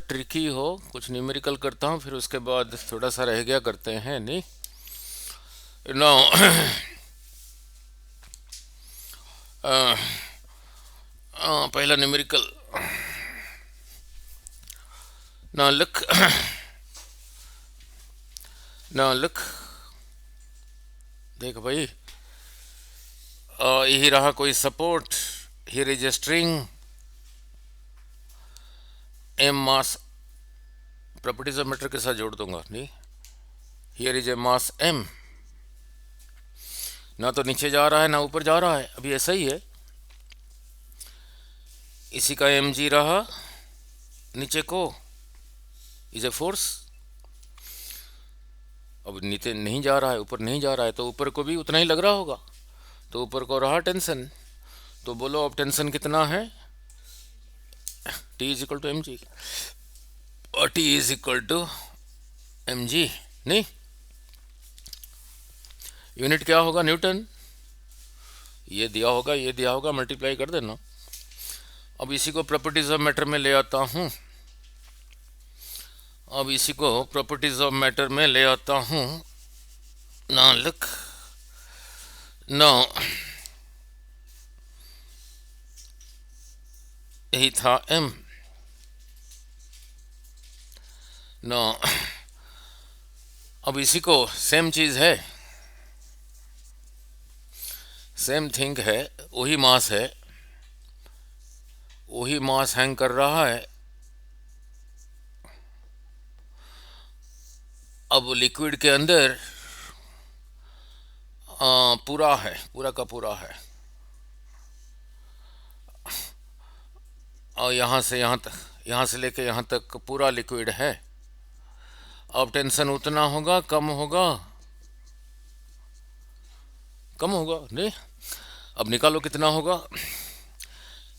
Tricky हो, कुछ numerical करता हूँ फिर उसके बाद थोड़ा सा रह गया करते हैं नहीं। नो पहला न्यूमेरिकल ना लुक ना लुक देख भाई, यही रहा कोई support, here is a string M mass, properties of matter के साथ जोड़ दूंगा नहीं। Here is a mass M, ना तो नीचे जा रहा है ना ऊपर जा रहा है, अभी ऐसा ही है। इसी का एम जी रहा, नीचे को इज ए फोर्स, अब नीचे नहीं जा रहा है ऊपर नहीं जा रहा है तो ऊपर को भी उतना ही लग रहा होगा, तो ऊपर को रहा टेंशन। तो बोलो अब टेंशन कितना है, T is equal to M G, और T is equal to M G नहीं। यूनिट क्या होगा, न्यूटन, ये दिया होगा ये दिया होगा, मल्टीप्लाई कर देना। अब इसी को प्रॉपर्टीज ऑफ मैटर में ले आता हूँ, अब इसी को प्रॉपर्टीज ऑफ मैटर में ले आता हूँ। ना लुक नो, यही था एम नो। अब इसी को सेम चीज है, सेम थिंग है, वही मास है, वही मास हैंग कर रहा है। अब लिक्विड के अंदर पूरा है, पूरा का पूरा है, और यहाँ से यहाँ तक, यहाँ से लेके यहाँ तक पूरा लिक्विड है। अब टेंशन उतना होगा कम होगा, कम होगा नहीं। अब निकालो कितना होगा,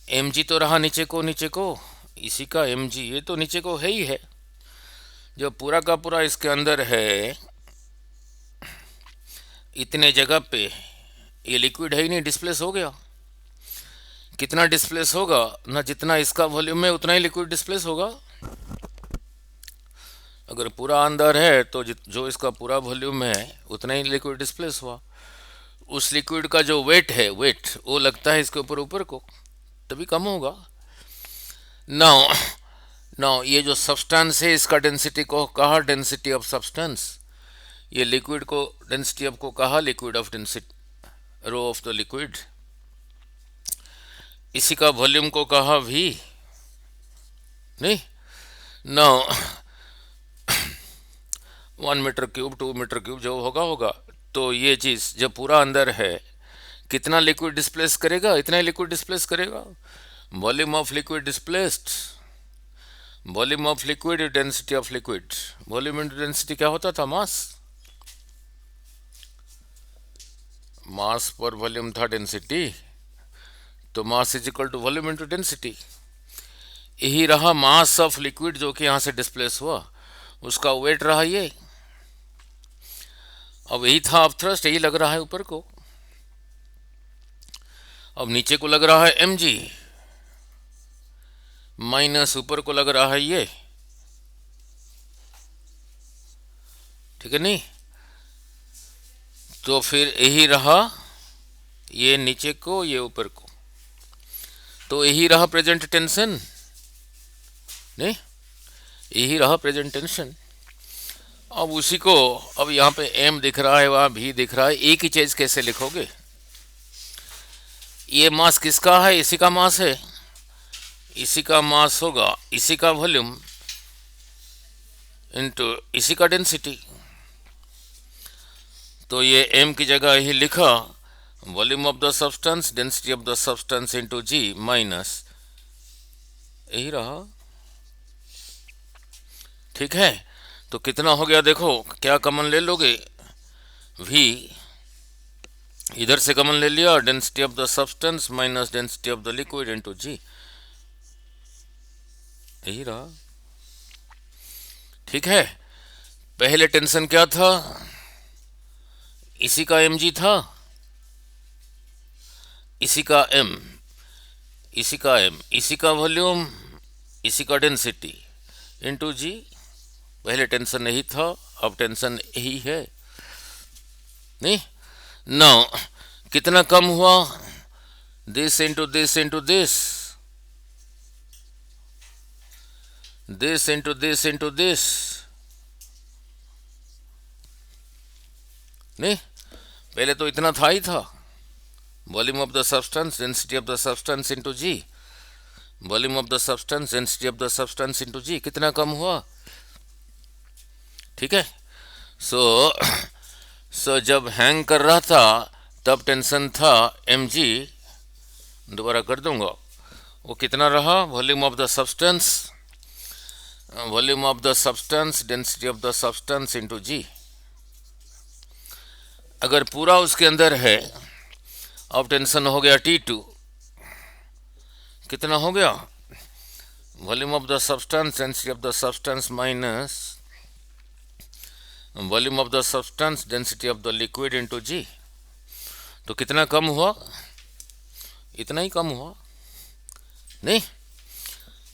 एम जी तो रहा नीचे को, नीचे को इसी का एम जी, ये तो नीचे को है ही है, जो पूरा का पूरा इसके अंदर है, इतने जगह पे ये लिक्विड है ही नहीं, डिस्प्लेस हो गया। कितना डिस्प्लेस होगा ना, जितना इसका वॉल्यूम है उतना ही लिक्विड डिस्प्लेस होगा। अगर पूरा अंदर है तो जो इसका पूरा वॉल्यूम है उतना ही लिक्विड डिस्प्लेस हुआ। उस लिक्विड का जो वेट है, वेट वो लगता है इसके ऊपर ऊपर को, तभी कम होगा। नाउ नाउ ये जो सब्सटेंस है इसका डेंसिटी को कहा डेंसिटी ऑफ सब्सटेंस, ये लिक्विड को डेंसिटी ऑफ को कहा liquid of density, rho of the liquid. इसी का वॉल्यूम को कहा वी नहीं। Now 1 metre cube 2 metre cube जो होगा होगा, तो ये चीज़ जब पूरा अंदर है कितना लिक्विड डिस्प्लेस करेगा, इतना ही लिक्विड डिस्प्लेस करेगा। Volume of liquid displaced, volume of liquid density of liquid, volume into density क्या होता था, मास, मास पर वॉल्यूम था डेंसिटी, तो mass is equal to volume into density. यही रहा मास ऑफ लिक्विड जो कि यहाँ से डिस्प्लेस हुआ, उसका वेट रहा ये। अब यही था अब थ्रस्ट, यही लग रहा है ऊपर को, अब नीचे को लग रहा है एम जी, माइनस ऊपर को लग रहा है ये, ठीक है नहीं। तो फिर यही रहा ये नीचे को ये ऊपर को, तो यही रहा प्रेजेंट टेंशन नहीं, यही रहा प्रेजेंट टेंशन। अब उसी को, अब यहाँ पे एम दिख रहा है वहाँ भी दिख रहा है, एक ही चीज कैसे लिखोगे, ये मास किसका है, इसी का मास है, इसी का मास होगा, इसी का वॉल्यूम इनटू इसी का डेंसिटी। तो ये m की जगह ही लिखा volume of the substance density of the substance into g minus, यही रहा, ठीक है। तो कितना हो गया देखो, क्या कॉमन ले लोगे, v इधर से कॉमन ले लिया, density of the substance minus density of the liquid into g, यही रहा, ठीक है। पहले टेंशन क्या था, इसी का mg था, इसी का m, इसी का m, इसी का वॉल्यूम, इसी का डेंसिटी, इंटू जी। पहले टेंशन नहीं था, अब टेंशन ही है। नहीं, नौ कितना कम हुआ, this into this into this, this into this into this. नहीं, पहले तो इतना था ही था। Volume of the substance density of the substance into G, volume of the substance density of the substance into G, कितना कम हुआ। ठीक है। सो सो जब हैंग कर रहा था तब टेंशन था एम जी, दोबारा कर दूंगा, वो कितना रहा, volume of the substance, volume of the substance density of the substance into G. अगर पूरा उसके अंदर है, अब टेंशन हो गया T2, कितना हो गया, volume of the substance density of the substance minus volume of the substance density of the liquid into G. तो कितना कम हुआ, इतना ही कम हुआ। नहीं,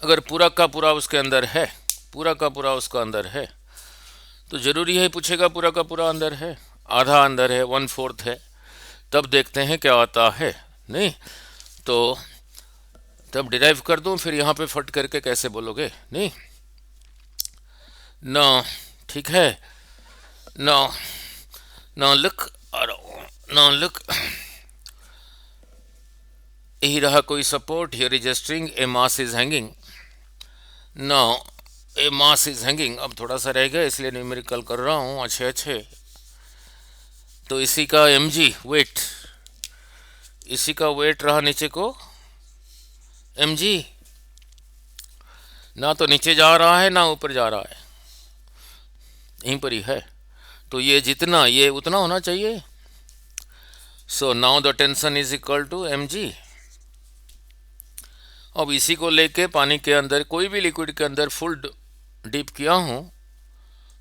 अगर पूरा का पूरा उसके अंदर है, पूरा का पूरा उसका अंदर है, तो जरूरी है पूछेगा पूरा का पूरा अंदर है, आधा अंदर है, 1/4 है, तब देखते हैं क्या आता है। नहीं तो तब डिराइव कर दूं, फिर यहाँ पे फट करके कैसे बोलोगे। नहीं ना, ठीक है। Now, now look, now look. ही रहा कोई support, here is a string, a mass is hanging. Now, a mass is hanging. अब थोड़ा सा रह गया इसलिए न्यूमेरिकल कर रहा हूँ अच्छे अच्छे। तो इसी का mg वेट, इसी का वेट रहा नीचे को mg, ना तो नीचे जा रहा है ना ऊपर जा रहा है, यहीं पर ही है। तो ये जितना ये उतना होना चाहिए। So now the tension is equal to mg। अब इसी को लेके पानी के अंदर, कोई भी लिक्विड के अंदर फुल डिप किया हूँ,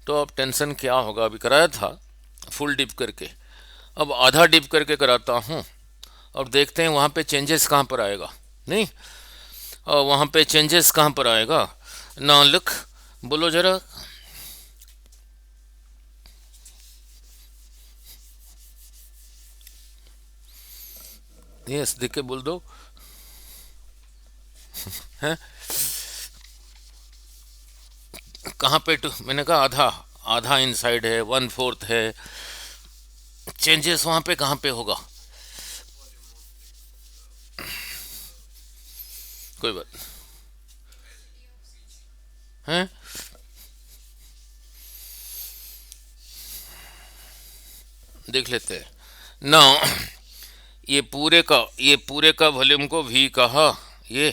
तो अब टेंशन क्या होगा, अभी कराया था फुल डिप करके, अब आधा डिप करके कराता हूँ। अब देखते हैं वहाँ पे चेंजेस कहाँ पर आएगा। नहीं, और वहाँ पे चेंजेस कहाँ पर आएगा। ना लुक, बोलो जरा, यस देख के बोल दो। हैं, कहाँ पे मैंने कहा आधा, आधा इनसाइड है, 1/4 है, चेंजेस वहाँ पे कहाँ पे होगा। कोई बात है, देख लेते हैं ना। ये पूरे का वॉल्यूम को V कहा, ये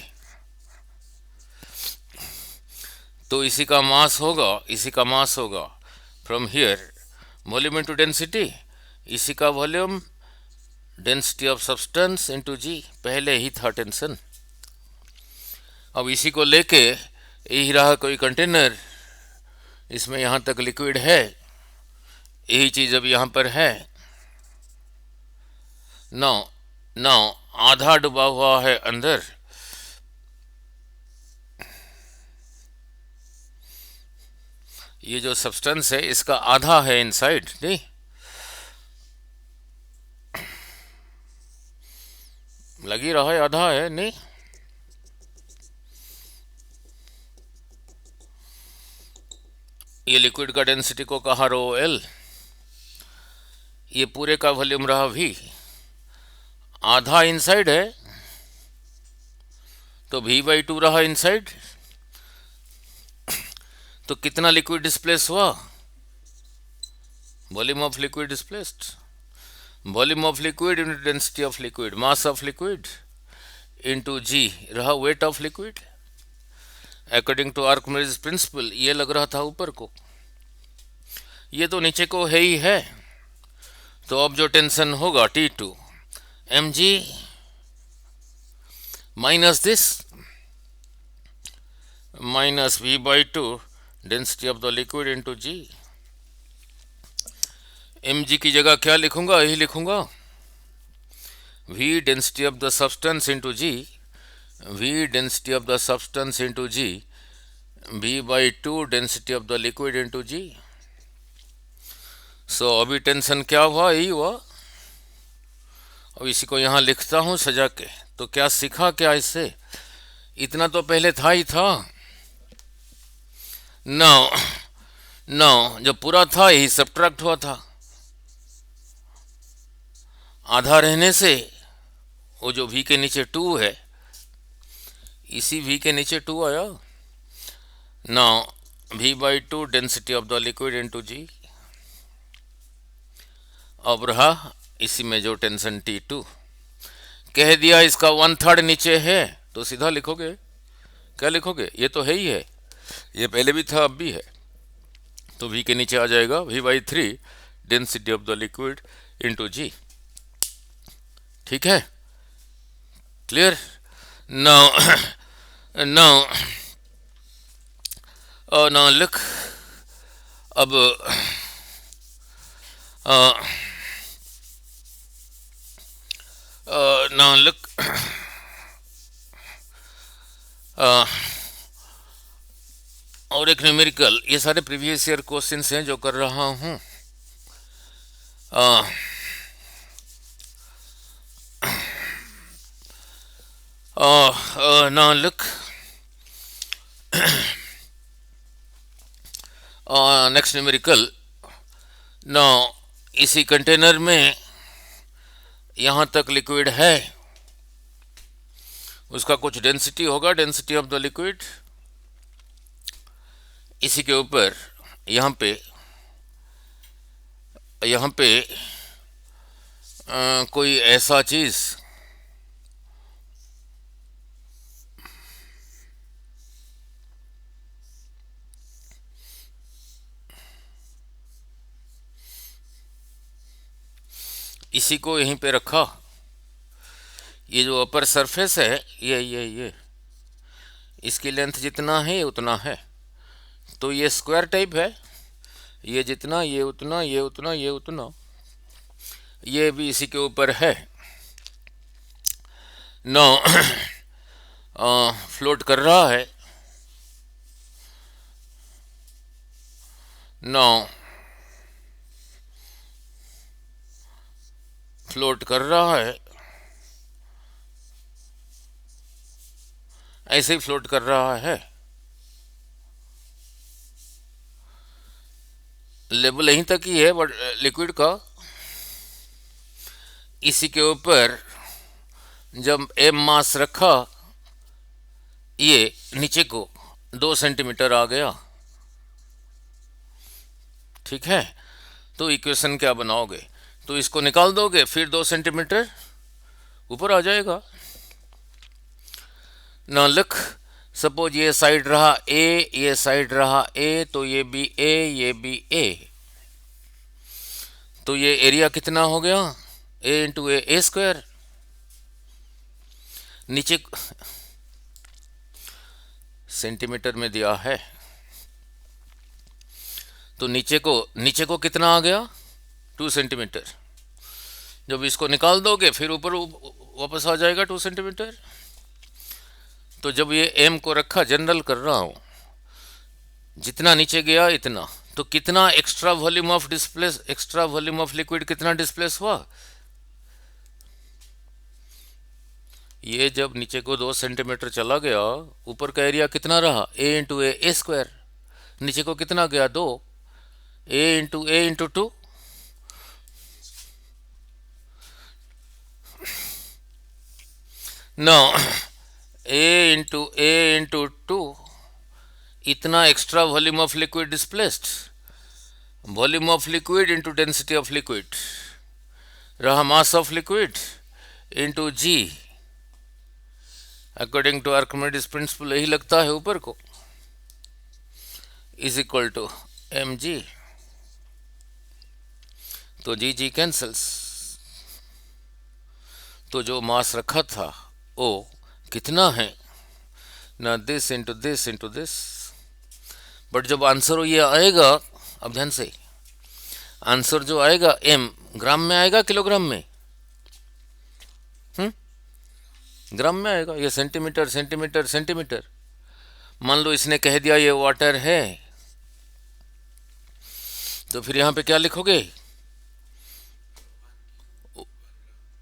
तो इसी का मास होगा, इसी का मास होगा from here, volume into density, इसी का volume density of substance into G, पहले ही था टेंशन। अब इसी को लेके यही रहा कोई कंटेनर, इसमें यहाँ तक लिक्विड है, यही चीज़ अब यहाँ पर है। नौ नौ आधा डूबा हुआ है अंदर, ये जो सब्सटेंस है इसका आधा है इनसाइड। नहीं, लगी रहा है आधा है। नहीं, ये लिक्विड का डेंसिटी को कहा रो एल, ये पूरे का वॉल्यूम रहा V, आधा इनसाइड है तो V/2 रहा इनसाइड। तो कितना लिक्विड डिस्प्लेस हुआ, volume of liquid displaced, volume of liquid into density of liquid, mass of liquid into G रहा weight of liquid according to Archimedes principle. ये लग रहा था ऊपर को, ये तो नीचे को है ही है। तो अब जो टेंशन होगा T2 mg minus this minus V/2 density of the liquid into G. mg की जगह क्या लिखूंगा, यही लिखूंगा V density of the substance into G, V density of the substance into G V/2 density of the liquid into G. So अभी tension क्या हुआ, यही हुआ। अब इसी को यहाँ लिखता हूँ सजा के। तो क्या सीखा क्या इससे? इतना तो पहले था ही था। नौ नौ जब पूरा था यही सब्ट्रैक्ट हुआ था, आधा रहने से वो जो v के नीचे 2 है, इसी v के नीचे 2 आया। Now V/2 density of the liquid into G. अब रहा इसी में जो टेंशन T2 कह दिया, इसका 1/3 नीचे है तो सीधा लिखोगे। क्या लिखोगे? ये तो है ही है, ये पहले भी था अब भी है। तो v के नीचे आ जाएगा V/3 density of the liquid into जी। ठीक है, clear? Now now now look. अब नाउ लुक, और एक न्यूमेरिकल। ये सारे प्रीवियस ईयर क्वेश्चंस हैं जो कर रहा हूँ। Now look, next numerical. Now इसी कंटेनर में यहाँ तक लिक्विड है, उसका कुछ डेंसिटी होगा, डेंसिटी ऑफ द लिक्विड। इसी के ऊपर यहाँ पे कोई ऐसा चीज, इसी को यहीं पे रखा। ये जो अपर सरफेस है, ये इसकी लेंथ जितना है उतना है। तो ये स्क्वायर टाइप है, ये जितना ये उतना ये उतना ये उतना, ये भी इसी के ऊपर है। नो फ्लोट कर रहा है। नो फ्लोट कर रहा है, ऐसे ही फ्लोट कर रहा है। लेवल यहीं तक ही है बट लिक्विड का। इसी के ऊपर जब m मास रखा, ये नीचे को 2 सेंटीमीटर आ गया। ठीक है, तो इक्वेशन क्या बनाओगे? तो इसको निकाल दोगे, फिर 2 सेंटीमीटर ऊपर आ जाएगा ना। लुक, सपोज ये साइड रहा a, ये साइड रहा a, तो ये भी a, ये भी a। तो ये एरिया कितना हो गया? a into a square. नीचे सेंटीमीटर में दिया है, तो नीचे को कितना आ गया? 2 सेंटीमीटर। जब इसको निकाल दोगे फिर ऊपर वापस आ जाएगा 2 सेंटीमीटर। तो जब ये m को रखा, जनरल कर रहा हूं, जितना नीचे गया इतना, तो कितना एक्स्ट्रा वॉल्यूम ऑफ लिक्विड कितना डिस्प्लेस हुआ? ये जब नीचे को 2 सेंटीमीटर चला गया, ऊपर का एरिया कितना रहा? a into a square. नीचे को कितना गया? 2, a into 2। No a into 2, इतना extra volume of liquid displaced. Volume of liquid into density of liquid रहा mass of liquid into g. According to Archimedes principle यही लगता है ऊपर को, इज इक्वल टू mg। तो जी कैंसल्स। तो जो मास रखा था वो कितना है ना, this into this into this. But जब आंसर ये आएगा, अब ध्यान से, आंसर जो आएगा m ग्राम में आएगा किलोग्राम में? ग्राम में आएगा। ये सेंटीमीटर सेंटीमीटर सेंटीमीटर, मान लो इसने कह दिया ये वाटर है, तो फिर यहाँ पे क्या लिखोगे?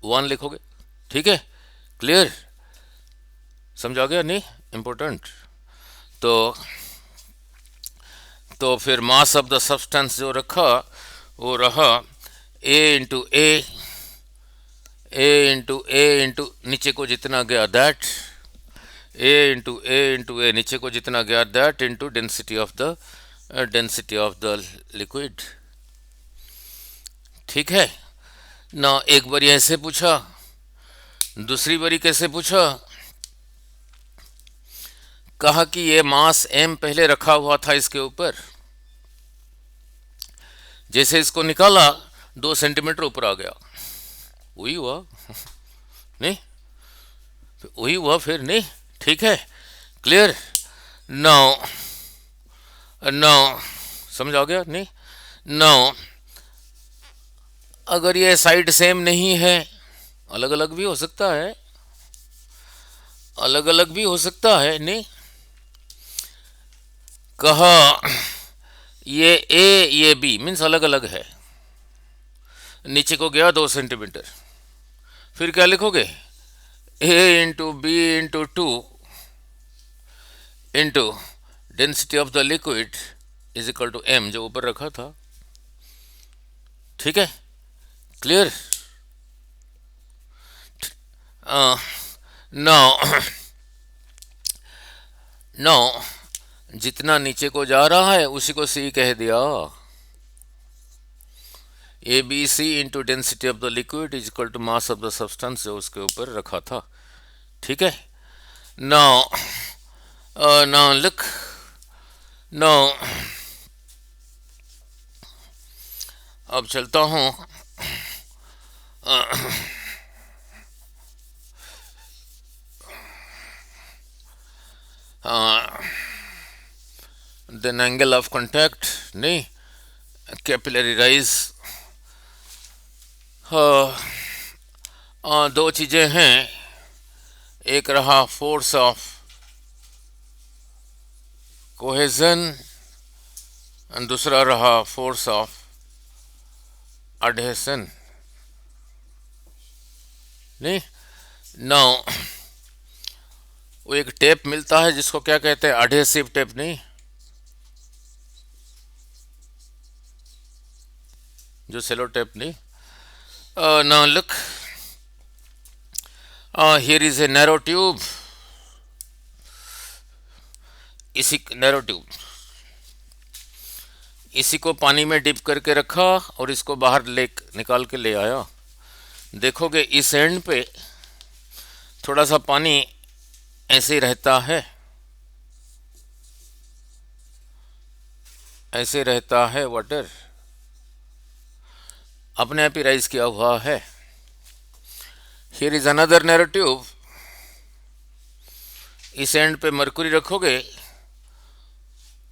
वन लिखोगे। ठीक है, क्लियर, समझा गया नहीं? इम्पोर्टेंट। तो फिर मास ऑफ द सब्सटेंस जो रखा वो रहा ए इंटू नीचे को जितना गया दैट, ए नीचे को जितना गया that into density of the liquid. ठीक है ना? एक बारी ऐसे पूछा, दूसरी बारी कैसे पूछा? कहा कि ये मास m पहले रखा हुआ था इसके ऊपर, जैसे इसको निकाला 2 सेंटीमीटर ऊपर आ गया, वही हुआ नहीं? वही हुआ फिर नहीं? ठीक है, क्लियर। नाउ नाउ समझ आ गया नहीं? नाउ अगर ये साइड सेम नहीं है, अलग अलग भी हो सकता है, अलग अलग भी हो सकता है नहीं? कहा ये ए ये बी मीन्स अलग अलग है, नीचे को गया 2 सेंटीमीटर, फिर क्या लिखोगे? A into B into 2 into density of the liquid is equal to m, जो ऊपर रखा था। ठीक है, क्लियर। नो नो जितना नीचे को जा रहा है उसी को c कह दिया। A B C into density of the liquid is equal to mass of the substance, जो उसके ऊपर रखा था। ठीक है, नाउ नाउ लुक, नाउ अब चलता हूँ देन एंगल ऑफ कांटेक्ट नहीं, कैपिलरी राइज। दो चीज़ें हैं, एक रहा फोर्स ऑफ कोहेजन और दूसरा रहा फोर्स ऑफ एडहेशन नहीं। नाउ वो एक टेप मिलता है जिसको क्या कहते हैं? एडहेसिव टेप नहीं, जो सेलो टेप नहीं। Now look, here is a narrow tube, इसी नैरो ट्यूब, इसी को पानी में डिप करके रखा और इसको बाहर निकाल के ले आया। देखोगे इस एंड पे थोड़ा सा पानी ऐसे ही रहता है, ऐसे रहता है, वाटर अपने आप ही राइज किया हुआ है। Here is another narrow tube, इस एंड पे मरकुरी रखोगे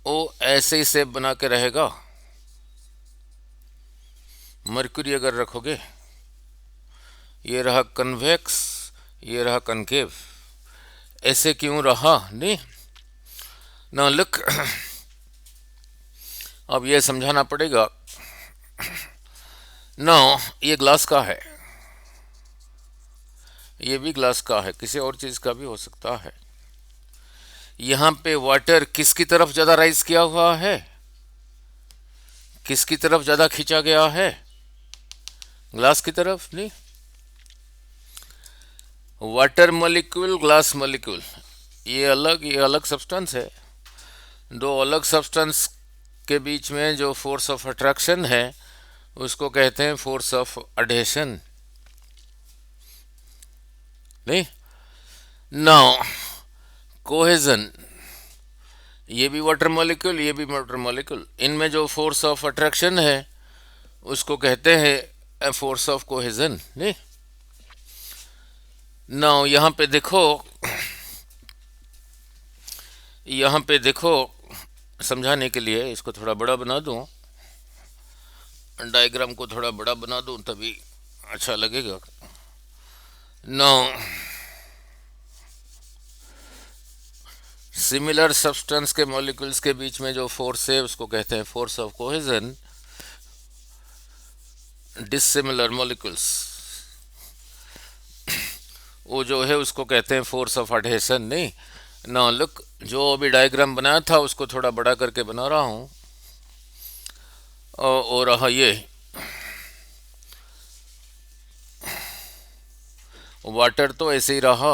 वो ऐसे ही शेप बना के रहेगा। मरकुरी अगर रखोगे, ये रहा कन्वेक्स, ये रहा कनकेव, ऐसे क्यों रहा नहीं? ना लुक, अब ये समझाना पड़ेगा। ना ये ग्लास का है, ये भी ग्लास का है, किसी और चीज का भी हो सकता है। यहाँ पे वाटर किसकी तरफ ज्यादा राइज किया हुआ है? किसकी तरफ ज्यादा खींचा गया है? ग्लास की तरफ नहीं। वाटर मॉलिक्यूल, ग्लास मॉलिक्यूल, ये अलग सब्सटेंस है। दो अलग सब्सटेंस के बीच में जो फोर्स ऑफ अट्रैक्शन है उसको कहते हैं फोर्स ऑफ एडहेशन नहीं। नाउ कोहेजन, ये भी वाटर मॉलिक्यूल, ये भी वाटर मॉलिक्यूल, इनमें जो फोर्स ऑफ अट्रैक्शन है उसको कहते हैं फोर्स ऑफ कोहेजन नहीं। नाउ यहाँ पे देखो, यहाँ पे देखो, समझाने के लिए इसको थोड़ा बड़ा बना दूं, डायग्राम को थोड़ा बड़ा बना दूं तभी अच्छा लगेगा। नाउ सिमिलर सब्सटेंस के मॉलिक्यूल्स के बीच में जो फोर्स है उसको कहते हैं force of cohesion. Dissimilar molecules वो जो है उसको कहते हैं फोर्स ऑफ अडहेशन। नहीं ना, लुक, जो अभी डायग्राम बनाया था उसको थोड़ा बड़ा करके बना रहा हूँ। और रहा ये वाटर तो ऐसे ही रहा,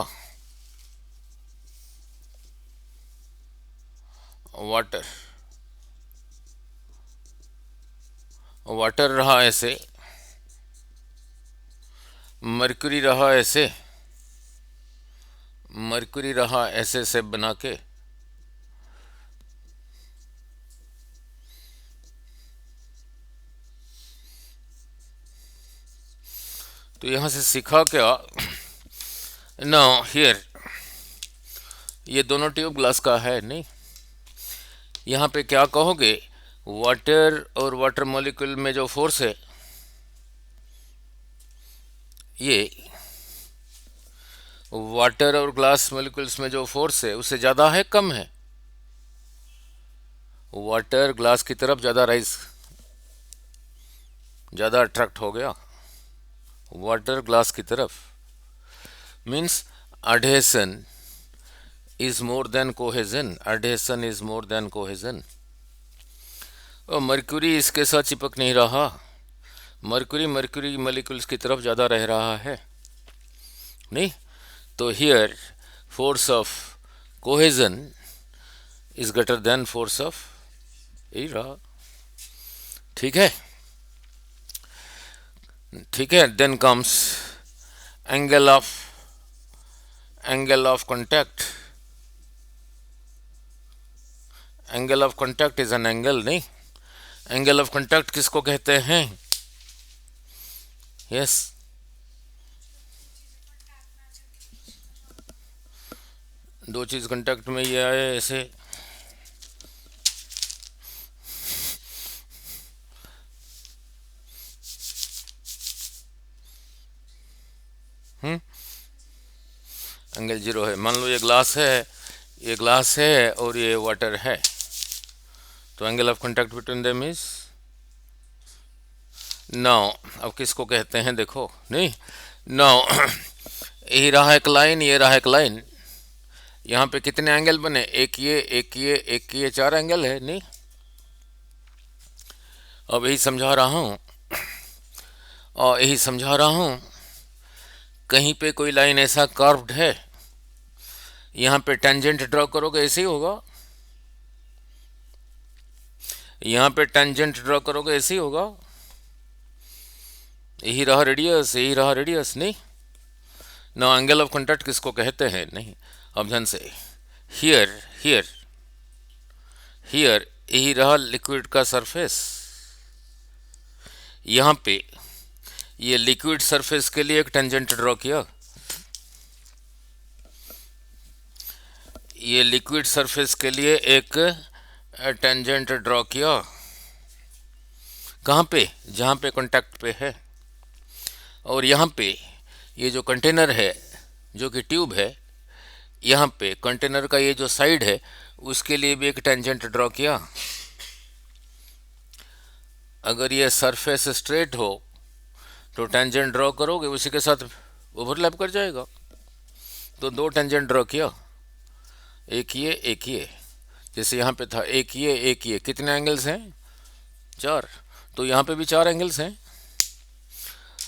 वाटर वाटर रहा ऐसे, मरकरी रहा ऐसे, मरकरी रहा ऐसे से बना के। तो यहां से सीखा क्या? नाउ हियर ये दोनों ट्यूब ग्लास का है। नहीं, यहाँ पे क्या कहोगे? वाटर और वाटर मॉलिक्यूल में जो फोर्स है ये वाटर और ग्लास मॉलिक्यूल्स में जो फोर्स है उससे ज़्यादा है कम है? वाटर ग्लास की तरफ ज़्यादा राइज, ज़्यादा अट्रैक्ट हो गया वाटर ग्लास की तरफ। Means adhesion is more than cohesion, adhesion is more than cohesion। और मर्क्यूरी इसके साथ चिपक नहीं रहा, मर्क्यूरी मर्क्यूरी मॉलिक्यूल्स की तरफ ज़्यादा रह रहा है। नहीं, तो here force of cohesion is greater than force of, यही रहा। ठीक है, ठीक है। Then comes angle of, angle of contact. Angle of contact is an angle. नहीं, एंगल ऑफ कॉन्टैक्ट किसको कहते हैं? यस, दो चीज कांटेक्ट में ये आए ऐसे, एंगल जीरो है। मान लो ये ग्लास है, ये ग्लास है और ये वाटर है, तो angle of contact between them is now. अब किसको कहते हैं देखो, नहीं नाउ यही रहा एक लाइन, ये रहा एक लाइन, यहाँ पे कितने एंगल बने? एक ये, एक ये, एक ये, चार एंगल है। नहीं, अब यही समझा रहा हूँ, और यही समझा रहा हूँ, कहीं पे कोई लाइन ऐसा कर्व्ड है, यहाँ पे टेंजेंट ड्रॉ करोगे ऐसे ही होगा, यहाँ पे टेंजेंट ड्रॉ करोगे ऐसे ही होगा। यही रहा रेडियस, यही रहा रेडियस। नहीं ना, एंगल ऑफ कॉन्टैक्ट किसको कहते हैं? नहीं, अब ध्यान से, हियर हियर हियर यही रहा लिक्विड का सरफेस, यहाँ पे ये लिक्विड सरफेस के लिए एक टेंजेंट ड्रॉ किया, ये लिक्विड सरफेस के लिए एक टेंजेंट ड्रॉ किया। कहाँ पे? जहाँ पे कांटेक्ट पे है। और यहाँ पे ये जो कंटेनर है, जो कि ट्यूब है, यहाँ पे कंटेनर का ये जो साइड है उसके लिए भी एक टेंजेंट ड्रॉ किया। अगर ये सरफेस स्ट्रेट हो तो टेंजेंट ड्रॉ करोगे उसी के साथ ओवरलैप कर जाएगा, तो दो टेंजेंट ड्रॉ किया, एक ये एक ये, जैसे यहाँ पे था एक ये एक ये, कितने एंगल्स हैं? चार। तो यहाँ पे भी चार एंगल्स हैं,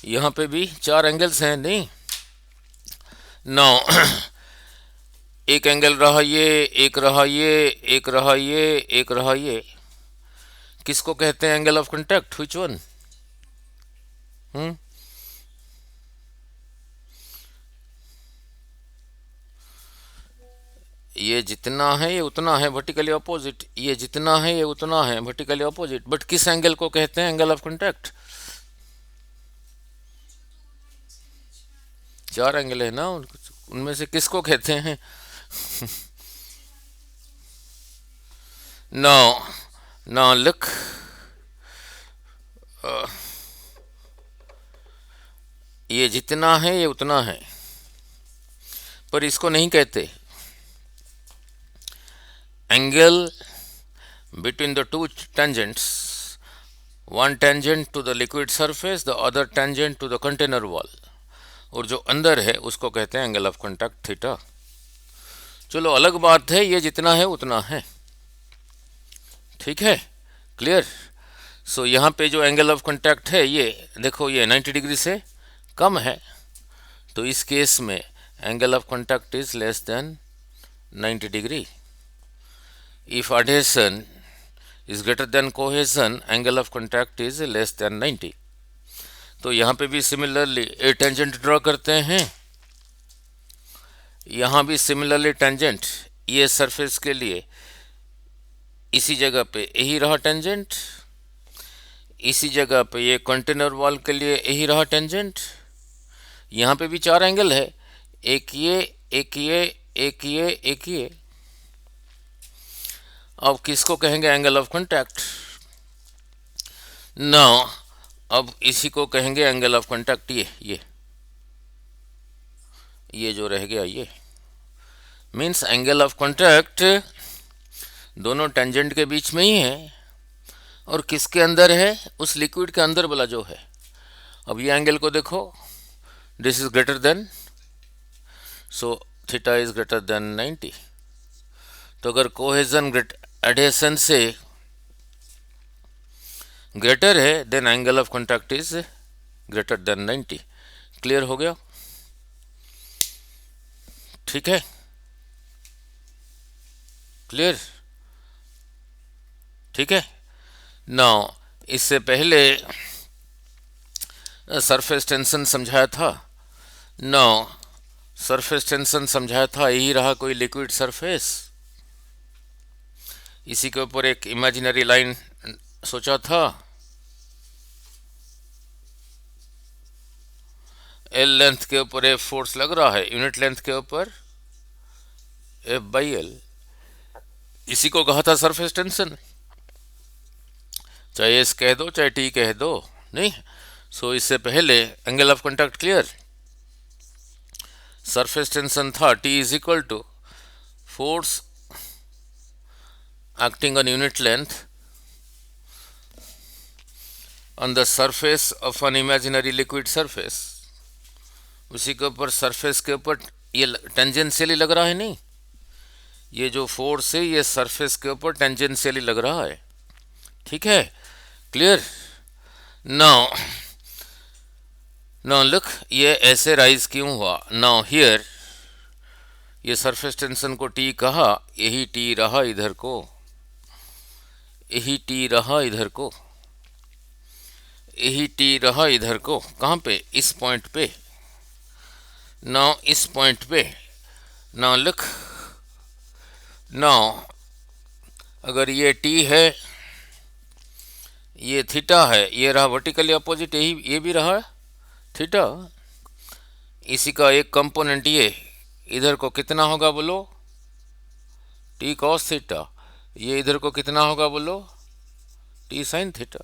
यहाँ पे भी चार एंगल्स हैं। नहीं, नौ एक एंगल रहा ये, एक रहा ये, एक रहा ये, एक रहा ये, किसको कहते हैं angle of contact? Which one? ये जितना है ये उतना है वर्टिकली अपोजिट, ये जितना है ये उतना है वर्टिकली अपोजिट, बट किस एंगल को कहते हैं एंगल ऑफ कांटेक्ट? चार एंगल है ना, उनमें से किसको कहते हैं? नो नो, लुक, ये जितना है ये उतना है, पर इसको नहीं कहते, angle between the two tangents, one tangent to the liquid surface, the other tangent to the container wall, और जो अंदर है उसको कहते हैं एंगल ऑफ कांटेक्ट थीटा। चलो अलग बात है, ये जितना है उतना है, ठीक है, क्लियर। सो यहाँ पे जो एंगल ऑफ कांटेक्ट है ये देखो, ये 90 डिग्री से कम है, तो इस केस में angle of contact is less than 90 degree. If adhesion is greater than cohesion, angle of contact is less than 90। तो यहाँ पे भी सिमिलरली ए टेंजेंट ड्रॉ करते हैं, यहाँ भी सिमिलरली टेंजेंट, ये सरफेस के लिए इसी जगह पे यही रहा टेंजेंट, इसी जगह पे ये कंटेनर वॉल के लिए यही रहा टेंजेंट। यहाँ पे भी चार एंगल है, एक ये, एक ये, एक ये, एक ये। अब किसको कहेंगे एंगल ऑफ कांटेक्ट? नाउ अब इसी को कहेंगे एंगल ऑफ कांटेक्ट। ये जो रह गया ये मीन्स एंगल ऑफ कांटेक्ट दोनों टेंजेंट के बीच में ही है, और किसके अंदर है? उस लिक्विड के अंदर वाला जो है। अब ये एंगल को देखो, this is greater than, so theta is greater than 90। तो अगर कोहेजन एडहेशन से ग्रेटर है then angle of contact is greater than 90। Clear हो गया? ठीक है, क्लियर, ठीक है। नाउ इससे पहले सरफेस टेंशन समझाया था। नाउ सरफेस टेंशन समझाया था, यही रहा कोई लिक्विड सरफेस, इसी के ऊपर एक इमेजिनरी लाइन सोचा था, एल लेंथ के ऊपर एफ फोर्स लग रहा है, यूनिट लेंथ के ऊपर एफ बाई एल, इसी को कहा था सरफेस टेंशन। चाहे एस कह दो चाहे टी कह दो, नहीं। सो इससे पहले angle of contact clear, surface tension था T is equal to force acting on unit length on the surface of an imaginary liquid surface। उसी के ऊपर सरफेस के ऊपर ये टेंजेंशियली लग रहा है, नहीं, ये जो फोर्स है ये सरफेस के ऊपर टेंजेंशियली लग रहा है, ठीक है, क्लियर। नाउ लुक, ये ऐसे राइज क्यों हुआ? नाउ हियर ये सरफेस टेंशन को टी कहा, यही टी रहा इधर को, यही टी रहा इधर को, यही टी रहा इधर को। कहाँ पे? इस पॉइंट पे। नाउ इस पॉइंट पे, नाउ लुक, नाउ अगर ये टी है, ये थीटा है, ये रहा वर्टिकली अपोजिट, यही ये भी रहा थीटा, इसी का एक कंपोनेंट ये इधर को कितना होगा बोलो? T cos theta. ये इधर को कितना होगा बोलो? टी साइन थीटा,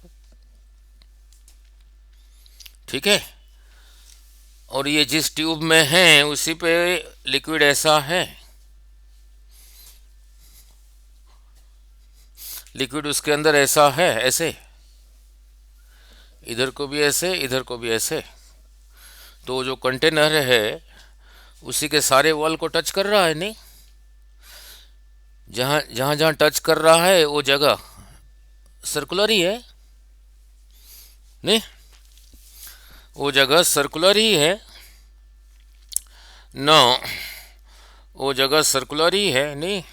ठीक है। और ये जिस ट्यूब में है उसी पे लिक्विड ऐसा है, लिक्विड उसके अंदर ऐसा है, ऐसे, इधर को भी ऐसे, इधर को भी ऐसे। तो जो कंटेनर है उसी के सारे वॉल को टच कर रहा है, नहीं, जहाँ जहाँ जहाँ टच कर रहा है वो जगह सर्कुलर ही है, नहीं, वो जगह सर्कुलर ही है। नो, वो जगह सर्कुलर ही है, नहीं।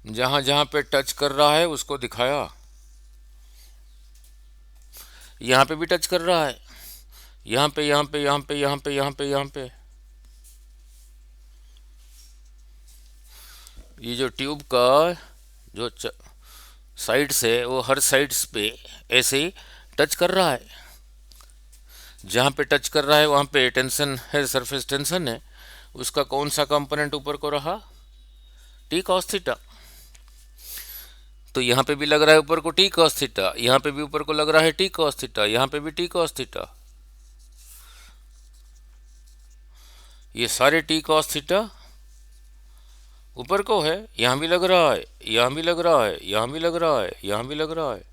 जहाँ जहाँ पे टच कर रहा है उसको दिखाया, यहाँ पे भी टच कर रहा है, यहाँ पे, यहाँ पे, यहाँ पे, यहाँ पे, यहाँ पे, यहाँ पे। ये जो ट्यूब का जो साइड से, वो हर साइड्स पे ऐसे ही टच कर रहा है। जहाँ पे टच कर रहा है वहाँ पे टेंशन है, सरफेस टेंशन है। उसका कौन सा कंपोनेंट ऊपर को रहा? T cos theta. तो यहाँ पे भी लग रहा है ऊपर को टी कॉस थीटा, यहाँ पे भी ऊपर को लग रहा है टी कॉस थीटा, यहाँ पे भी टी कॉस थीटा, ये सारे टी कॉस थीटा ऊपर को है। यहाँ भी लग रहा है, यहाँ भी लग रहा है, यहाँ भी लग रहा है, यहाँ भी लग रहा है,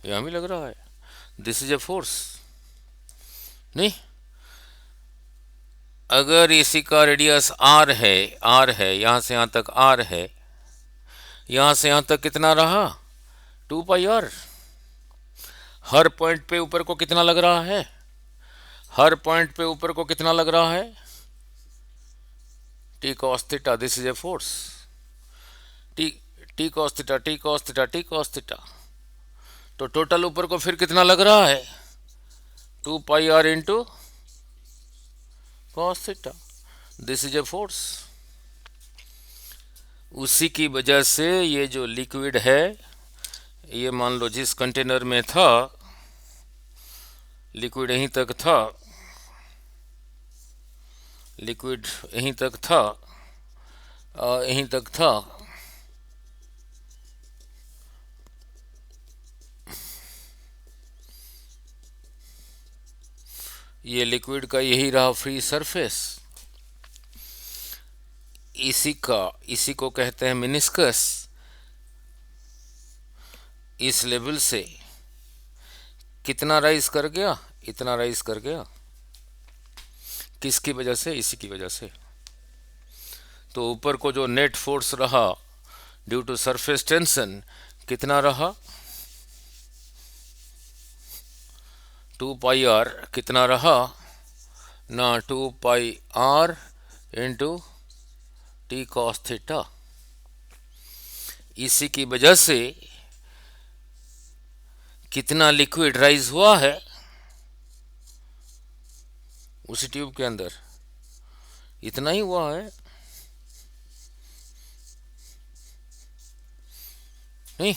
यहाँ भी लग रहा है। This is a force. नहीं, अगर इसी का रेडियस आर है, आर है, यहाँ से यहाँ तक आर है, यहाँ से यहाँ तक कितना रहा, 2 पाई आर। हर पॉइंट पे ऊपर को कितना लग रहा है, हर पॉइंट पे ऊपर को कितना लग रहा है, T cos theta. This is a force. T T cos theta, T cos theta, T cos theta. तो टोटल ऊपर को फिर कितना लग रहा है, 2 pi r into cos theta. This is a force. उसी की वजह से ये जो लिक्विड है, ये मान लो जिस कंटेनर में था, लिक्विड यहीं तक था, लिक्विड यहीं तक था, यहीं तक था, ये लिक्विड का यही रहा फ्री सरफेस। इसी को कहते हैं मिनिस्कस। इस लेवल से कितना राइज कर गया, इतना राइज कर गया, किसकी वजह से, इसी की वजह से। तो ऊपर को जो नेट फोर्स रहा ड्यू टू सरफेस टेंशन कितना रहा, 2 पाई आर कितना रहा ना, 2 pi r into T cos theta. इसी की वजह से कितना लिक्विड राइज हुआ है उसी ट्यूब के अंदर, इतना ही हुआ है। नहीं,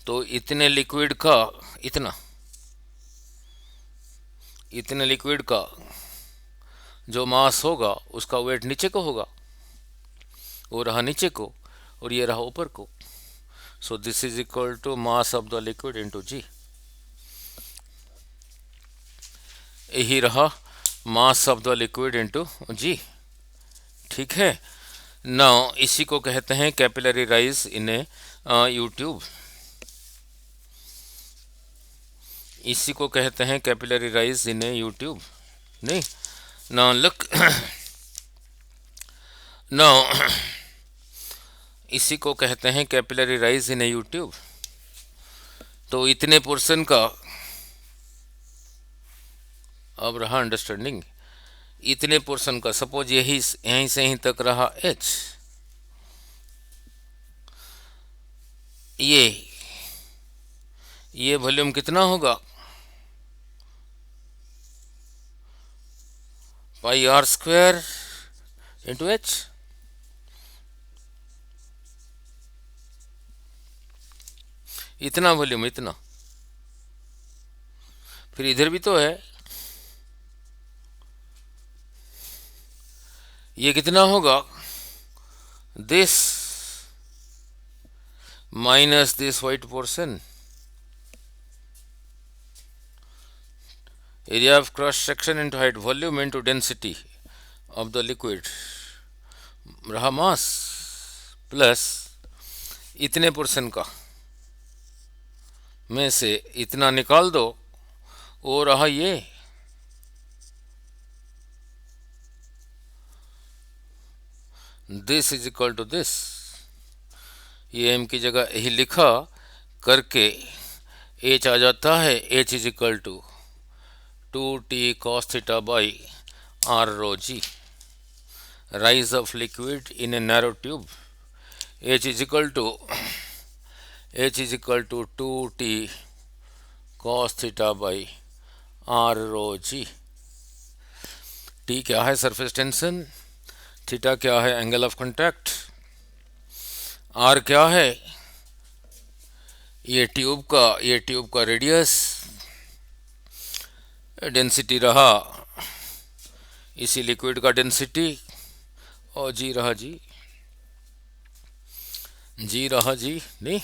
तो इतने लिक्विड का, इतने लिक्विड का जो मास होगा उसका वेट नीचे को होगा, वो रहा नीचे को और ये रहा ऊपर को। So this is equal to mass of the liquid into g. यही रहा mass of the liquid into जी। ठीक है। नाउ इसी को कहते हैं capillary rise in a U tube. इसी को कहते हैं capillary rise in a U tube. नहीं, नाउ लुक, नाउ इसी को कहते हैं capillary rise in a U tube. तो इतने पोर्शन का अब रहा अंडरस्टैंडिंग। इतने पोर्शन का सपोज यहीं से यहीं तक रहा एच, ये वॉल्यूम कितना होगा, πr² इंटू एच। इतना वॉल्यूम, इतना। फिर इधर भी तो है, ये कितना होगा, this minus this white portion, area of cross section into height, volume into density of the liquid, रहा मास, प्लस इतने पोर्शन का में से इतना निकाल दो, वो रहा ये, this is equal to this. ये एम की जगह यही लिखा करके एच आ जाता है, H is equal to 2t cos theta by r rho g। rise of liquid in a narrow tube, h is equal to 2t cos theta by r rho g। t क्या है, surface tension, theta क्या है, angle of contact, r क्या है, ये tube का radius, density रहा इसी लिक्विड का डेंसिटी, और जी रहा जी। जी रहा जी, नहीं,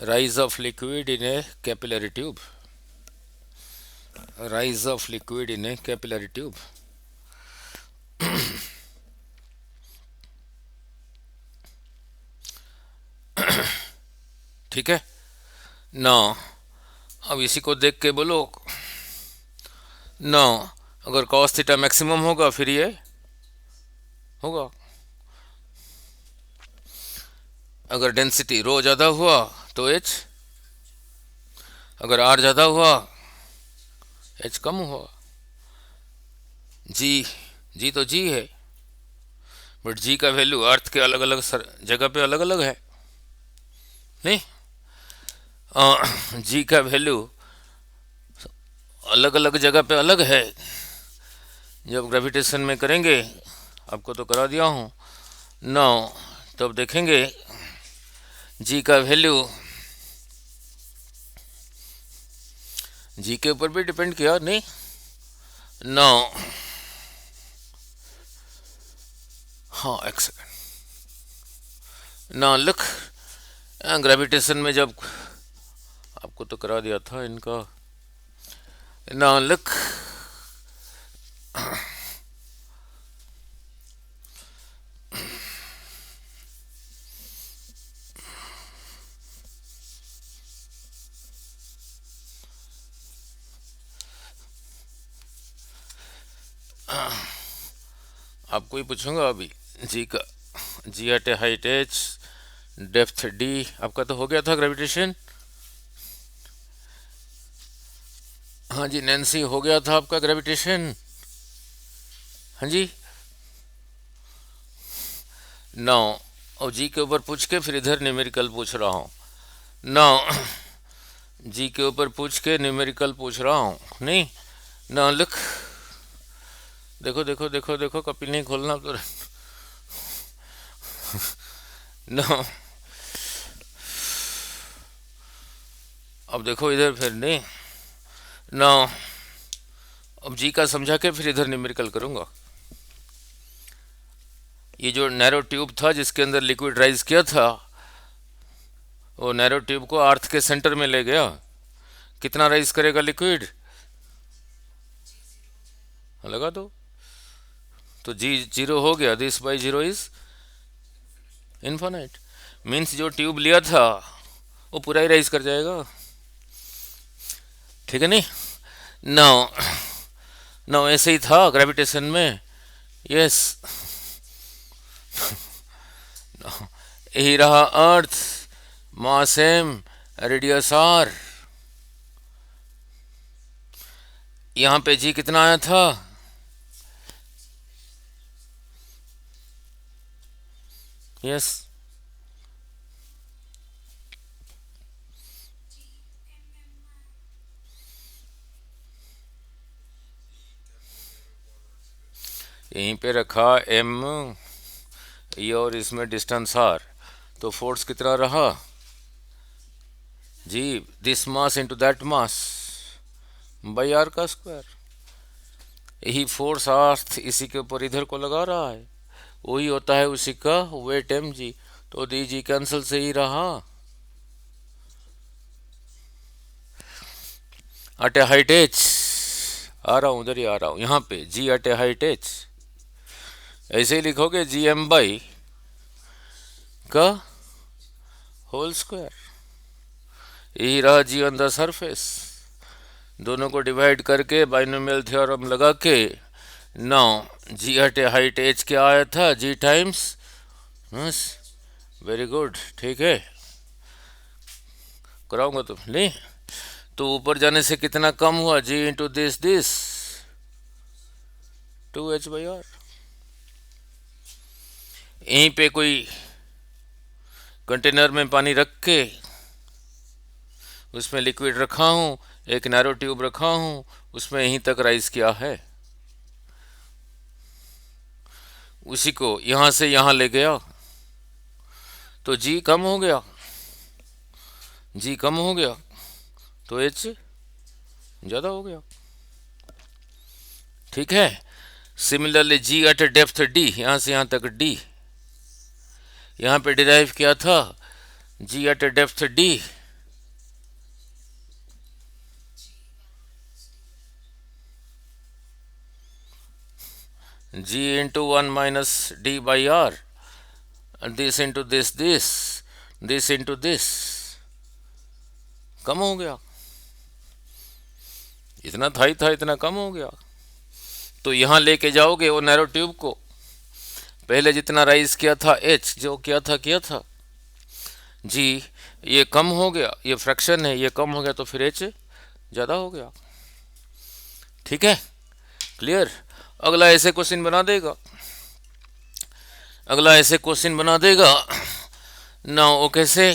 rise of liquid in A capillary tube, rise of liquid in A capillary tube. ठीक है ना। अब इसी को देख के बोलो ना, अगर कॉस थीटा मैक्सिमम होगा फिर ये होगा, अगर डेंसिटी रो ज़्यादा हुआ तो एच, अगर आर ज़्यादा हुआ एच कम हुआ। जी, जी तो जी है, बट जी का वैल्यू अर्थ के अलग अलग जगह पे अलग अलग है, नहीं, जी का वैल्यू अलग अलग जगह पे अलग है। जब ग्रेविटेशन में करेंगे, आपको तो करा दिया हूँ नौ, तब देखेंगे जी का वैल्यू जी के ऊपर भी डिपेंड किया, नहीं, नौ, हाँ एक सेकेंड ना लिख, ग्रेविटेशन में जब, आपको तो करा दिया था इनका, ना लिख, आपको ही पूछूंगा अभी जी का, G at height H, depth D, आपका तो हो गया था ग्रेविटेशन, हाँ जी नैन्सी हो गया था आपका ग्रेविटेशन, हाँ जी नौ, और जी के ऊपर पूछ के फिर इधर न्यूमेरिकल पूछ रहा हूँ, नौ जी के ऊपर पूछ के न्यूमेरिकल पूछ रहा हूँ, नहीं ना लिख, देखो देखो देखो देखो, कपिल नहीं खोलना तो नो, अब देखो इधर फिर, नहीं नो, अब जी का समझा के फिर इधर न्यूमेरिकल करूंगा। ये जो नैरो ट्यूब था जिसके अंदर लिक्विड राइज किया था, वो नैरो ट्यूब को अर्थ के सेंटर में ले गया, कितना राइज करेगा लिक्विड, लगा दो, तो जी जीरो हो गया, this by zero is infinite, means जो ट्यूब लिया था वो पूरा ही राइज कर जाएगा, ठीक है, नहीं नौ, नौ ऐसे ही था ग्रेविटेशन में, यस, यही रहा अर्थ, मास एम, रेडियस आर, यहाँ पे जी कितना आया था, यस, यहीं पे रखा एम, ये और इसमें डिस्टेंस आर, तो फोर्स कितना रहा G, this mass into that mass by r का स्क्वायर, यही फोर्स अर्थ इसी के ऊपर इधर को लगा रहा है, वही होता है उसी का वेट एम जी, तो डी जी कैंसिल से ही रहा, अटे हाइट एच, आ रहा हूँ उधर ही आ रहा हूँ, यहाँ पे जी अटे हाइट एच, ऐसे ही लिखोगे जी एम बाई का होल स्क्वायर, यही रहा जी ऑन द सरफेस, दोनों को डिवाइड करके बाइनोमियल थ्योरम लगा के, नौ जी हट हाइट एच क्या आया था, जी टाइम्स, बस, वेरी गुड, ठीक है, कराऊंगा तो नहीं, तो ऊपर जाने से कितना कम हुआ, g into this two h by r, यहीं पे कोई कंटेनर में पानी रख के उसमें लिक्विड रखा हूँ, एक नैरो ट्यूब रखा हूँ, उसमें यहीं तक राइज किया है, उसी को यहाँ से यहाँ ले गया, तो जी कम हो गया, जी कम हो गया तो एच ज़्यादा हो गया, ठीक है। Similarly G at depth D, यहाँ से यहाँ तक डी, यहाँ पे डिराइव किया था G at a depth D, G into 1 minus D by R, and this into this into this, कम हो गया, इतना था ही था, इतना कम हो गया। तो यहाँ लेके जाओगे वो नैरो ट्यूब को, पहले जितना राइज किया था एच, जो किया था जी, ये कम हो गया, ये फ्रैक्शन है, ये कम हो गया तो फिर एच ज़्यादा हो गया। ठीक है, क्लियर। अगला ऐसे क्वेश्चन बना देगा, अगला ऐसे क्वेश्चन बना देगा ना, वो कैसे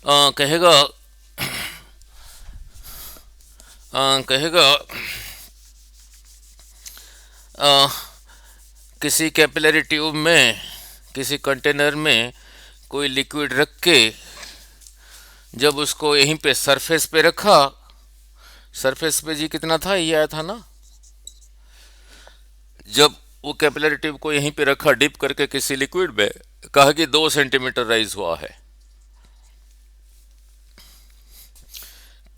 कहेगा, कहेगा आ, किसी कैपिलरी ट्यूब में, किसी कंटेनर में कोई लिक्विड रख के, जब उसको यहीं पे सरफेस पे रखा, सरफेस पे जी कितना था, ये आया था ना, जब वो कैपिलरी ट्यूब को यहीं पे रखा डिप करके किसी लिक्विड में, कहा कि 2 सेंटीमीटर राइज हुआ है,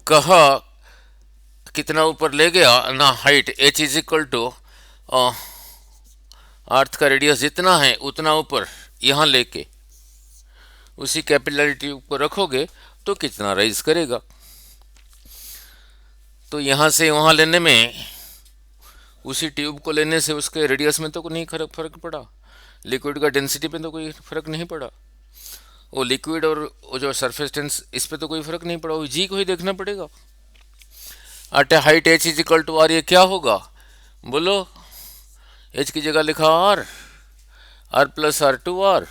कहा कितना ऊपर ले गया ना, height H is equal to earth का रेडियस जितना है उतना ऊपर यहाँ लेके उसी कैपिलरी ट्यूब को रखोगे तो कितना राइज करेगा। तो यहाँ से वहाँ लेने में, उसी ट्यूब को लेने से उसके रेडियस में तो नहीं फर्क पड़ा, लिक्विड का डेंसिटी पे तो कोई फर्क नहीं पड़ा, वो लिक्विड और वो जो सरफेस टेंस इस पे तो कोई फर्क नहीं पड़ा, वो जी को ही देखना पड़ेगा। At a height H is equal to R, ये क्या होगा बोलो, एच की जगह लिखा R, are plus are, 2r,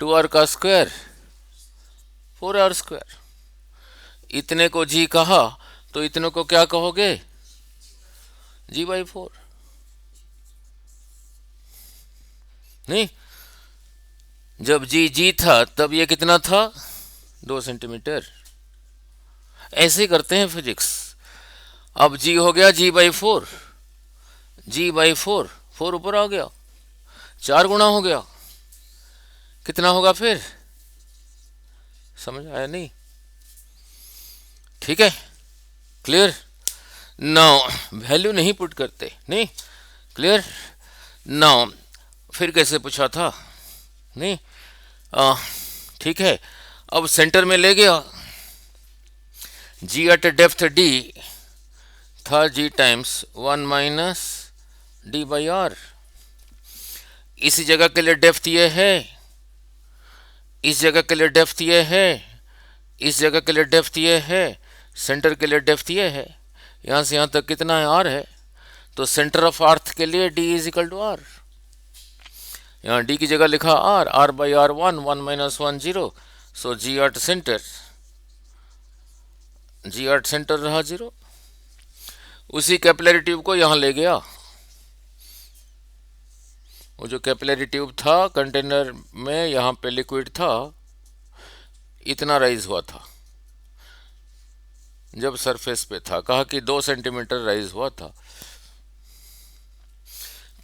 2r का स्क्वायर 4r स्क्वायर। इतने को जी कहा तो इतने को क्या कहोगे, g/4। नहीं, जब जी था तब ये कितना था, 2 सेंटीमीटर। ऐसे करते हैं फिजिक्स। अब जी हो गया g/4, g/4, 4 ऊपर आ गया, 4 गुना हो गया, कितना होगा फिर, समझ आया नहीं, ठीक है, क्लियर। नाउ वैल्यू नहीं पुट करते, नहीं, क्लियर। नाउ फिर कैसे पूछा था, नहीं, ठीक है। अब सेंटर में ले गया, जी एट डेप्थ डी था g times 1 minus d by r. इसी जगह के लिए डेप्थ ये है, इस जगह के लिए डेप्थ ये है, इस जगह के लिए डेप्थ ये है, सेंटर के लिए डेप्थ ये है, यहाँ से यहाँ तक कितना है, आर है। तो सेंटर ऑफ अर्थ के लिए D is equal to R, यहाँ डी की जगह लिखा R, R by R 1, 1 minus 1 0, so g at centre, g at centre रहा 0। उसी कैपिलरी ट्यूब को यहाँ ले गया, वो जो कैपिलरी ट्यूब था कंटेनर में, यहाँ पे लिक्विड था, इतना राइज हुआ था जब सरफेस पे था, कहा कि 2 सेंटीमीटर राइज हुआ था,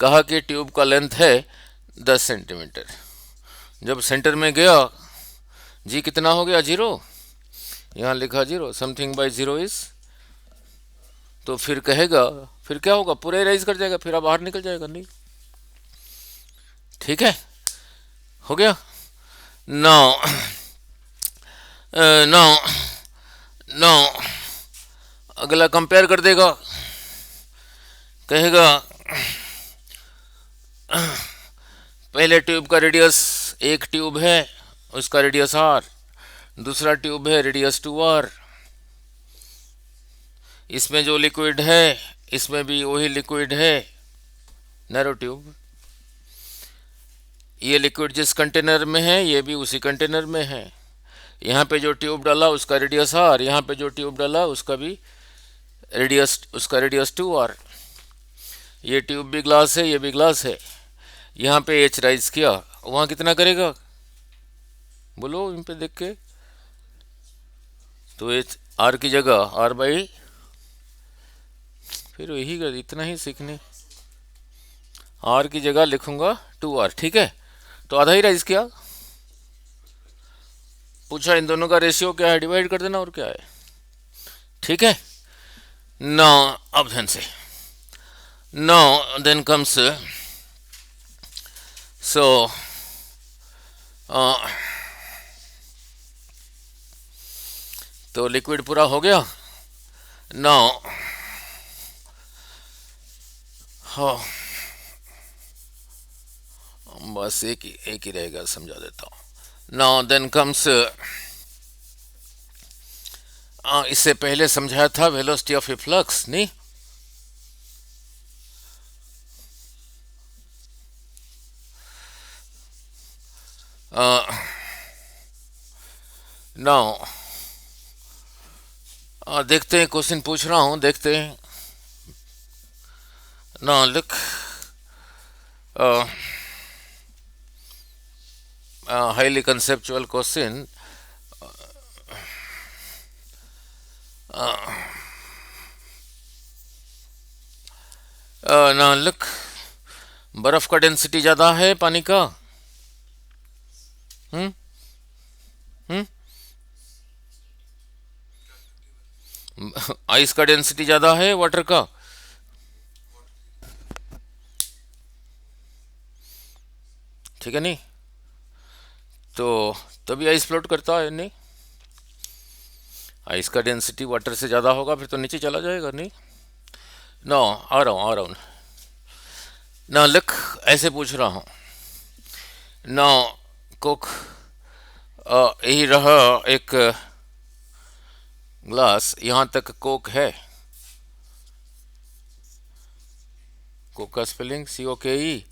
कहा कि ट्यूब का लेंथ है 10 सेंटीमीटर। जब सेंटर में गया जी कितना हो गया, 0, यहाँ लिखा 0, समथिंग बाई 0 इज, तो फिर कहेगा, फिर क्या होगा, पूरा राइज कर जाएगा, फिर बाहर निकल जाएगा, नहीं, ठीक है, हो गया। नाउ नाउ नाउ अगला कंपेयर कर देगा, कहेगा पहले ट्यूब का रेडियस, एक ट्यूब है उसका रेडियस आर, दूसरा ट्यूब है रेडियस 2r, इसमें जो लिक्विड है इसमें भी वही लिक्विड है, नैरो ट्यूब। ये लिक्विड जिस कंटेनर में है ये भी उसी कंटेनर में है, यहाँ पे जो ट्यूब डाला उसका रेडियस आर, यहाँ पे जो ट्यूब डाला उसका भी रेडियस, उसका रेडियस 2r। ये ट्यूब भी ग्लास है, ये भी ग्लास है, यहाँ पे एच राइज किया, वहाँ कितना करेगा बोलो इन पे देख के, तो एच आर की जगह आर बाई, फिर यही कर, इतना ही सीखने, आर की जगह लिखूंगा 2r, ठीक है। तो आधा ही राइज किया, पूछा इन दोनों का रेशियो क्या है, डिवाइड कर देना और क्या है। ठीक है। नो, अब ध्यान से, नो देन कम्स, सो तो लिक्विड पूरा हो गया। नो हाँ, बस एक ही रहेगा, समझा देता हूँ। नाउ देन कम्स, इससे पहले समझाया था वेलोसिटी ऑफ फ्लक्स, नहीं? नाउ देखते हैं, क्वेश्चन पूछ रहा हूँ, देखते हैं। Now look, highly conceptual question. Now look, बर्फ का डेंसिटी ज़्यादा है पानी का? हम्म हम्म आइस का डेंसिटी ज़्यादा है वाटर का? ठीक है, नहीं? तो तभी आइस फ्लोट करता है, नहीं? आइस का डेंसिटी वाटर से ज़्यादा होगा, फिर तो नीचे चला जाएगा, नहीं? नो, आ रहा हूँ ना, लुक, ऐसे पूछ रहा हूँ। नो, कोक, यही रहा एक ग्लास, यहाँ तक कोक है। कोक का spelling COKE।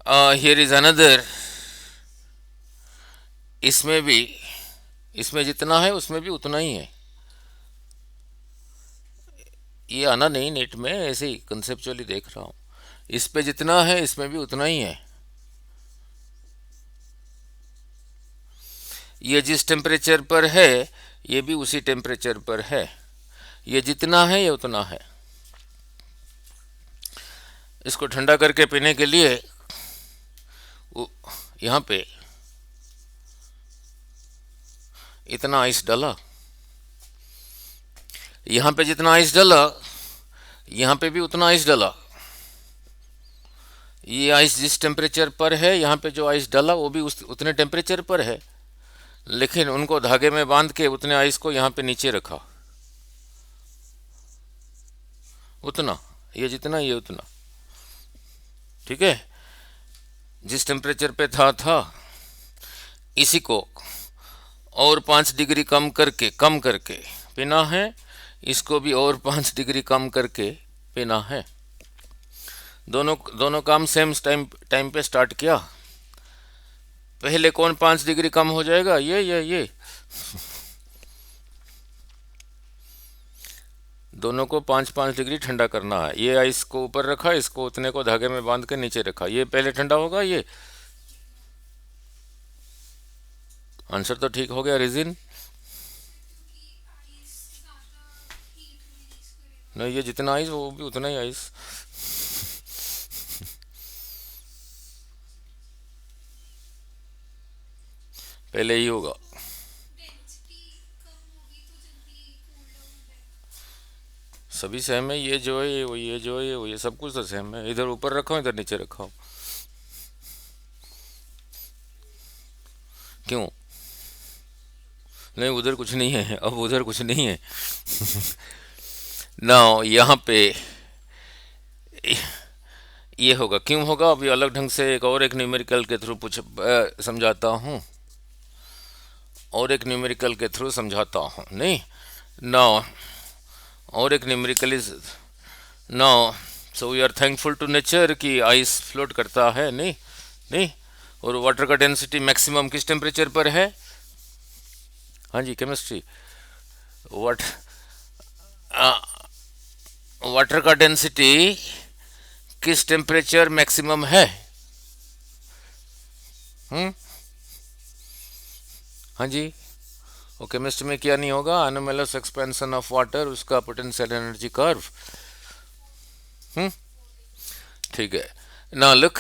Here is another, इसमें भी, इसमें जितना है उसमें भी उतना ही है। ये आना नहीं नेट में, ऐसे ही कंसेप्चुअली देख रहा हूँ। इस पे जितना है इसमें भी उतना ही है। ये जिस टेम्परेचर पर है ये भी उसी टेम्परेचर पर है। ये जितना है ये उतना है। इसको ठंडा करके पीने के लिए यहाँ पे इतना आइस डाला, यहाँ पे जितना आइस डाला यहाँ पे भी उतना आइस डाला। ये आइस जिस टेम्परेचर पर है, यहाँ पे जो आइस डाला वो भी उतने टेम्परेचर पर है, लेकिन उनको धागे में बांध के उतने आइस को यहाँ पे नीचे रखा। उतना, ये जितना ये उतना। ठीक है, जिस टेम्परेचर पे था इसी को और 5 डिग्री कम करके पीना है। इसको भी और 5 डिग्री कम करके पीना है। दोनों दोनों काम सेम टाइम पे स्टार्ट किया। पहले कौन 5 डिग्री कम हो जाएगा? ये दोनों को 5-5 डिग्री ठंडा करना है। ये आइस को ऊपर रखा, इसको उतने को धागे में बांध के नीचे रखा। ये पहले ठंडा होगा। ये आंसर तो ठीक हो गया, रीजन। नहीं, ये जितना आइस वो भी उतना ही आइस। पहले ही होगा। सभी सेम है, ये जो है ये जो है वो ये सब कुछ तो सेम है। इधर ऊपर रखा हूँ, इधर नीचे रखा हूँ। क्यों? नहीं, उधर कुछ नहीं है, अब उधर कुछ नहीं है। ना, यहाँ पे ये होगा। क्यों होगा अभी अलग ढंग से एक न्यूमेरिकल के थ्रू समझाता हूँ। और एक न्यूमेरिकल के थ्रू समझाता हूँ, नहीं? ना, और एक numerical is now. So we are thankful to nature कि आइस फ्लोट करता है, नहीं? नहीं। और वाटर का डेंसिटी मैक्सिमम किस टेम्परेचर पर है? हाँ जी, केमिस्ट्री। वाट वाटर का डेंसिटी किस टेम्परेचर मैक्सिमम है? हम्म हाँ जी। वो केमिस्ट्री में क्या नहीं होगा? एनोमलस एक्सपेंशन ऑफ वाटर, उसका पोटेंशियल एनर्जी कर्व। हम्म ठीक है। ना लुक,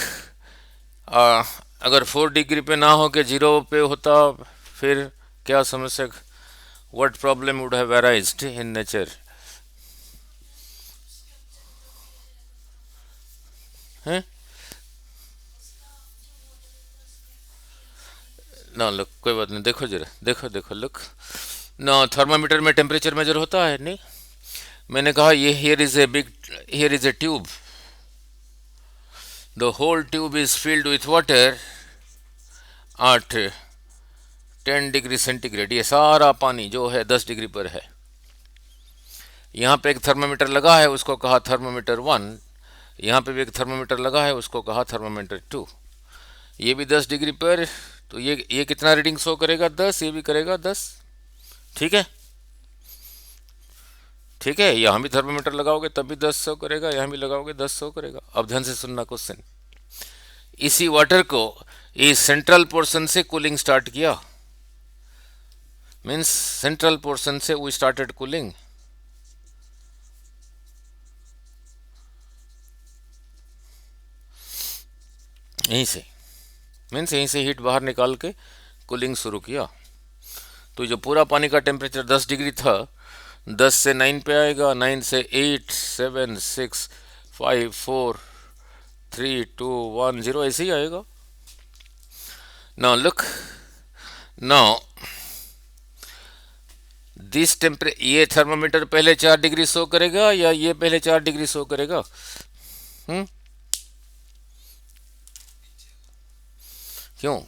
अगर 4 डिग्री पे ना हो के 0 पे होता, फिर क्या समस्या, what problem would have arised in nature है ना। लुक, कोई बात नहीं, देखो जरा, देखो देखो, लुक ना, थर्मामीटर में टेम्परेचर मेजर होता है नहीं। मैंने कहा ये here is a big, here is a tube, the whole tube is filled with water at 10 degree centigrade. ये सारा पानी जो है 10 डिग्री पर है। यहाँ पे एक थर्मामीटर लगा है, उसको कहा थर्मामीटर 1। यहाँ पे भी एक थर्मामीटर लगा है, उसको कहा थर्मामीटर 2। ये भी 10 डिग्री पर, तो ये कितना रीडिंग शो करेगा? 10। ये भी करेगा 10। ठीक है, ठीक है। यहाँ भी थर्मामीटर लगाओगे तब भी 10 शो करेगा, यहाँ भी लगाओगे 10 शो करेगा। अब ध्यान से सुनना क्वेश्चन। इसी वाटर को इस सेंट्रल पोर्शन से कूलिंग स्टार्ट किया, मीन्स सेंट्रल पोर्शन से वी स्टार्टेड कूलिंग। यहीं से, मीन्स यहीं से हीट बाहर निकाल के कूलिंग शुरू किया। तो जो पूरा पानी का टेम्परेचर 10 डिग्री था, 10 से 9 पे आएगा, 9 से 8, 7, 6, 5, 4, 3, 2, 1, 0, ऐसे ही आएगा। नाउ लुक, नाउ दिस टेम्परे, ये थर्मामीटर पहले 4 डिग्री शो करेगा या ये पहले 4 डिग्री शो करेगा? हम्म, क्यों?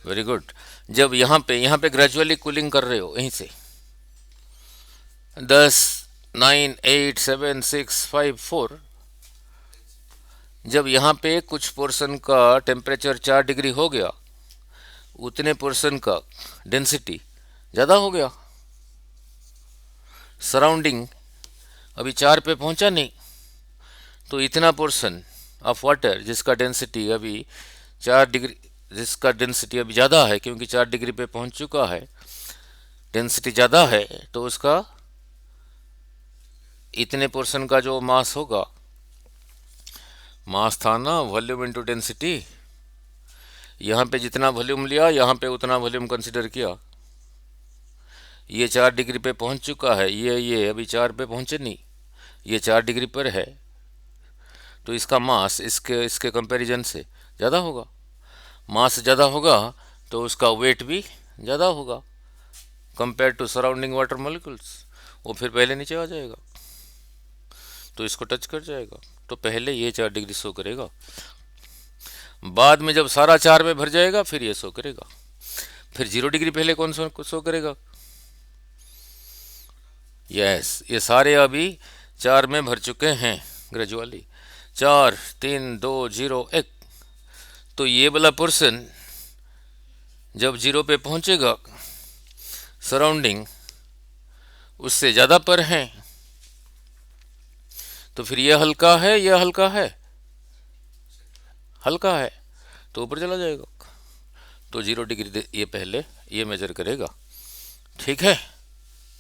Very good. जब यहाँ पे ग्रेजुअली कूलिंग कर रहे हो, यहीं से 10, 9, 8, 7, 6, 5, 4, जब यहाँ पे कुछ पोर्शन का टेम्परेचर 4 डिग्री हो गया, उतने पोर्शन का डेंसिटी ज़्यादा हो गया। सराउंडिंग अभी 4 पे पहुँचा नहीं, तो इतना पोर्शन ऑफ वाटर जिसका डेंसिटी अभी 4 डिग्री, जिसका डेंसिटी अभी ज़्यादा है क्योंकि 4 डिग्री पे पहुँच चुका है, डेंसिटी ज़्यादा है, तो उसका इतने पोर्शन का जो मास होगा, मास था ना वॉल्यूम इनटू डेंसिटी, यहाँ पे जितना वॉल्यूम लिया यहाँ पे उतना वॉल्यूम कंसिडर किया। ये 4 डिग्री पे पहुँच चुका है, ये अभी 4 पे पहुँचे नहीं, ये 4 डिग्री पर है, तो इसका मास इसके इसके कंपैरिजन से ज़्यादा होगा। मास ज़्यादा होगा तो उसका वेट भी ज़्यादा होगा compare to surrounding water molecules. वो फिर पहले नीचे आ जाएगा, तो इसको टच कर जाएगा, तो पहले ये 4 डिग्री शो करेगा, बाद में जब सारा 4 में भर जाएगा फिर ये शो करेगा। फिर 0 डिग्री पहले कौन शो करेगा? यस, ये सारे अभी 4 में भर चुके हैं ग्रेजुअली। 4, 3, 2, 0, 1। तो ये वाला पोर्शन जब 0 पे पहुंचेगा, सराउंडिंग उससे ज़्यादा पर है, तो फिर ये हल्का है, ये हल्का है, हल्का है, तो ऊपर चला जाएगा। तो 0 डिग्री ये पहले ये मेजर करेगा। ठीक है,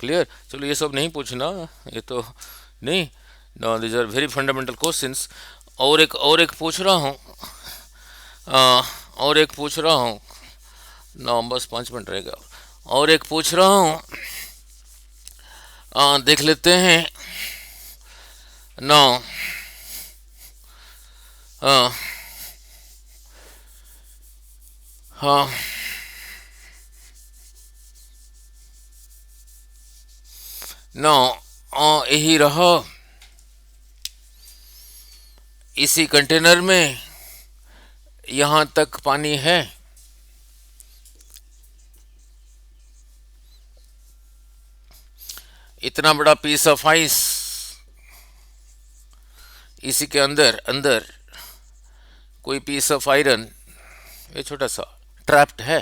क्लियर? चलो ये सब नहीं पूछना, ये तो नहीं। No, these are very fundamental questions. और एक पूछ रहा हूँ, और एक पूछ रहा हूँ ना, बस 5 मिनट रहेगा। और एक पूछ रहा हूँ, देख लेते हैं ना। हाँ, ना, यही रहा, इसी कंटेनर में यहाँ तक पानी है, इतना बड़ा पीस ऑफ आइस, इसी के अंदर अंदर कोई पीस ऑफ आयरन, ये छोटा सा ट्रैप्ड है।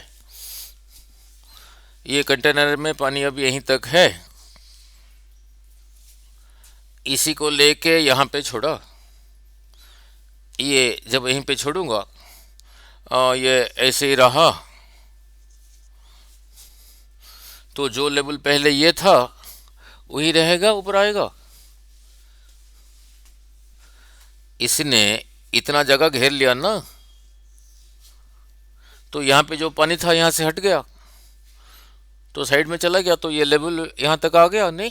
ये कंटेनर में पानी अभी यहीं तक है, इसी को लेके यहाँ पे छोड़ा। ये जब यहीं पे छोड़ूंगा, ये ऐसे ही रहा, तो जो लेवल पहले ये था वही रहेगा, ऊपर आएगा। इसने इतना जगह घेर लिया ना, तो यहाँ पे जो पानी था यहाँ से हट गया, तो साइड में चला गया, तो ये लेवल यहाँ तक आ गया नहीं।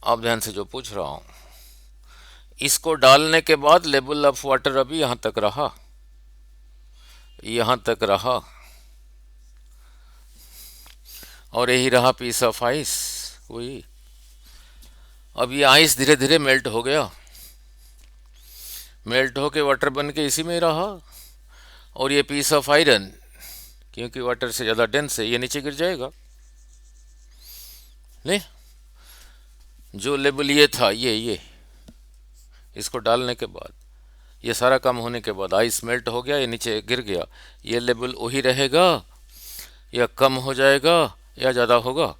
आप ध्यान से जो पूछ रहा हूँ, इसको डालने के बाद लेवल ऑफ वाटर अभी यहाँ तक रहा, यहाँ तक रहा, और यही रहा पीस ऑफ आइस। वही, अब ये आइस धीरे धीरे मेल्ट हो गया, मेल्ट होके वाटर बन के इसी में ही रहा। और ये पीस ऑफ आयरन, क्योंकि वाटर से ज़्यादा डेंस है, ये नीचे गिर जाएगा नहीं। जो लेवल ये था, ये इसको डालने के बाद, ये सारा काम होने के बाद आइस मेल्ट हो गया, ये नीचे गिर गया, ये लेवल वही रहेगा या कम हो जाएगा या ज़्यादा होगा?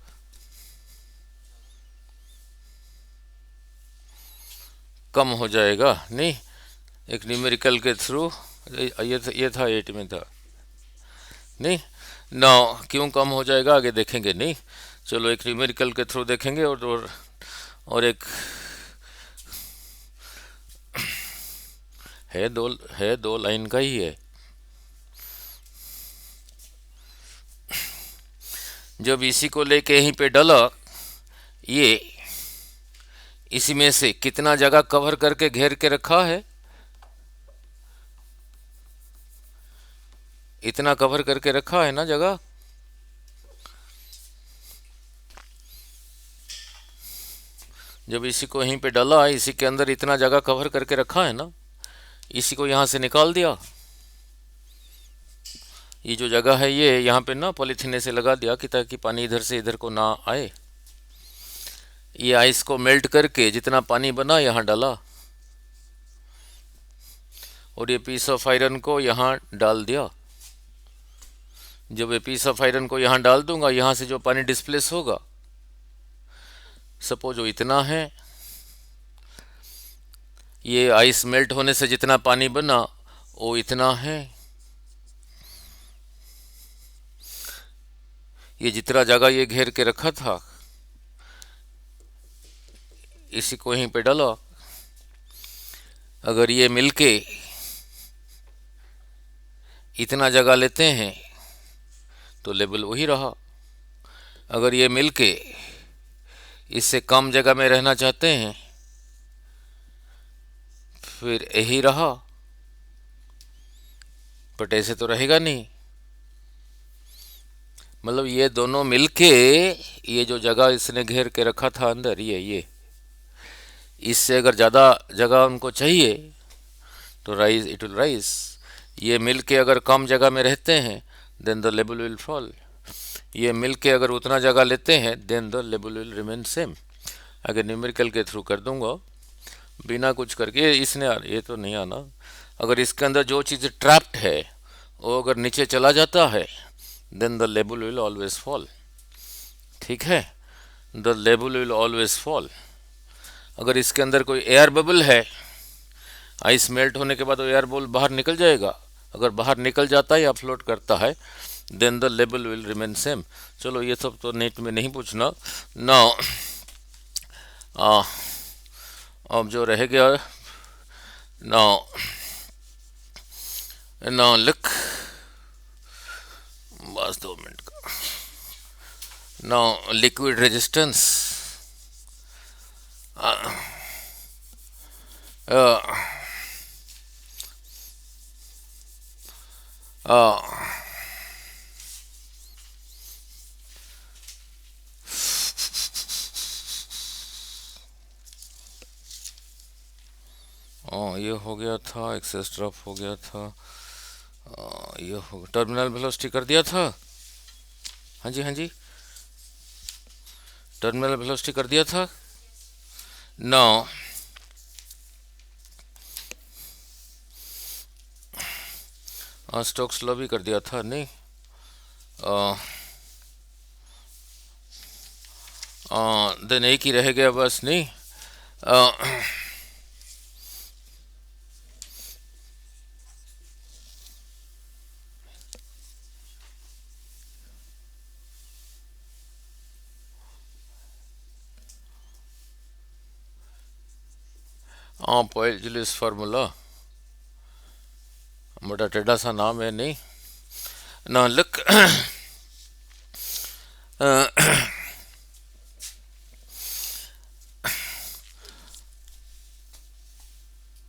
कम हो जाएगा नहीं। एक न्यूमेरिकल के थ्रू, ये था 8 में था नहीं। ना क्यों कम हो जाएगा आगे देखेंगे नहीं। चलो एक न्यूमेरिकल के थ्रू देखेंगे, और एक है दो लाइन का ही है। जब इसी को लेके यहीं पे डाला, ये इसी में से कितना जगह कवर करके घेर के रखा है, इतना कवर करके रखा है ना जगह। जब इसी को यहीं पे डाला, इसी के अंदर इतना जगह कवर करके रखा है ना, इसी को यहाँ से निकाल दिया, ये जो जगह है ये यहाँ पे ना पॉलीथीन से लगा दिया कि ताकि पानी इधर से इधर को ना आए। ये आइस को मेल्ट करके जितना पानी बना यहाँ डाला, और ये पीस ऑफ आयरन को यहाँ डाल दिया। जब ये पीस ऑफ आयरन को यहाँ डाल दूंगा, यहाँ से जो पानी डिस्प्लेस होगा, सपोज वो इतना है, ये आइस मेल्ट होने से जितना पानी बना वो इतना है, ये जितना जगह ये घेर के रखा था, इसी को यहीं पे डालो। अगर ये मिलके इतना जगह लेते हैं तो लेवल वही रहा। अगर ये मिलके इससे कम जगह में रहना चाहते हैं, फिर यही रहा, बट ऐसे तो रहेगा नहीं। मतलब ये दोनों मिलके, ये जो जगह इसने घेर के रखा था अंदर, ये इससे अगर ज़्यादा जगह उनको चाहिए तो राइज, इट विल राइज। ये मिलके अगर कम जगह में रहते हैं then the level will fall. ये मिलके अगर उतना जगह लेते हैं then the level will remain same. अगर न्यूमेरिकल के थ्रू कर दूंगा बिना कुछ करके, इसने ये तो नहीं आना। अगर इसके अंदर जो चीज़ ट्रैप्ड है वो अगर नीचे चला जाता है then the level will always fall. ठीक है, the level will always fall. अगर इसके अंदर कोई एयर बबल है, आइस मेल्ट होने के बाद वो एयर बबल बाहर निकल जाएगा। अगर बाहर निकल जाता है या फ्लोट करता है then the level will remain same. चलो ये सब तो नेट में नहीं पूछना। नाउ अब जो रह गया, नाउ नाउ लुक, बस 2 मिनट का। नाउ लिक्विड रेजिस्टेंस, ये हो गया था, एक्सेस ड्रॉप हो गया था, ये हो टर्मिनल वेलोसिटी कर दिया था। हाँ जी, हाँ जी, टर्मिनल वेलोसिटी कर दिया था। नाउ स्टोक्स लॉ भी कर दिया था नहीं। देन एक ही रह गया बस नहीं। हाँ, पॉइजलिस फार्मूला, बड़ा टेढ़ा सा नाम है नहीं ना। लुक,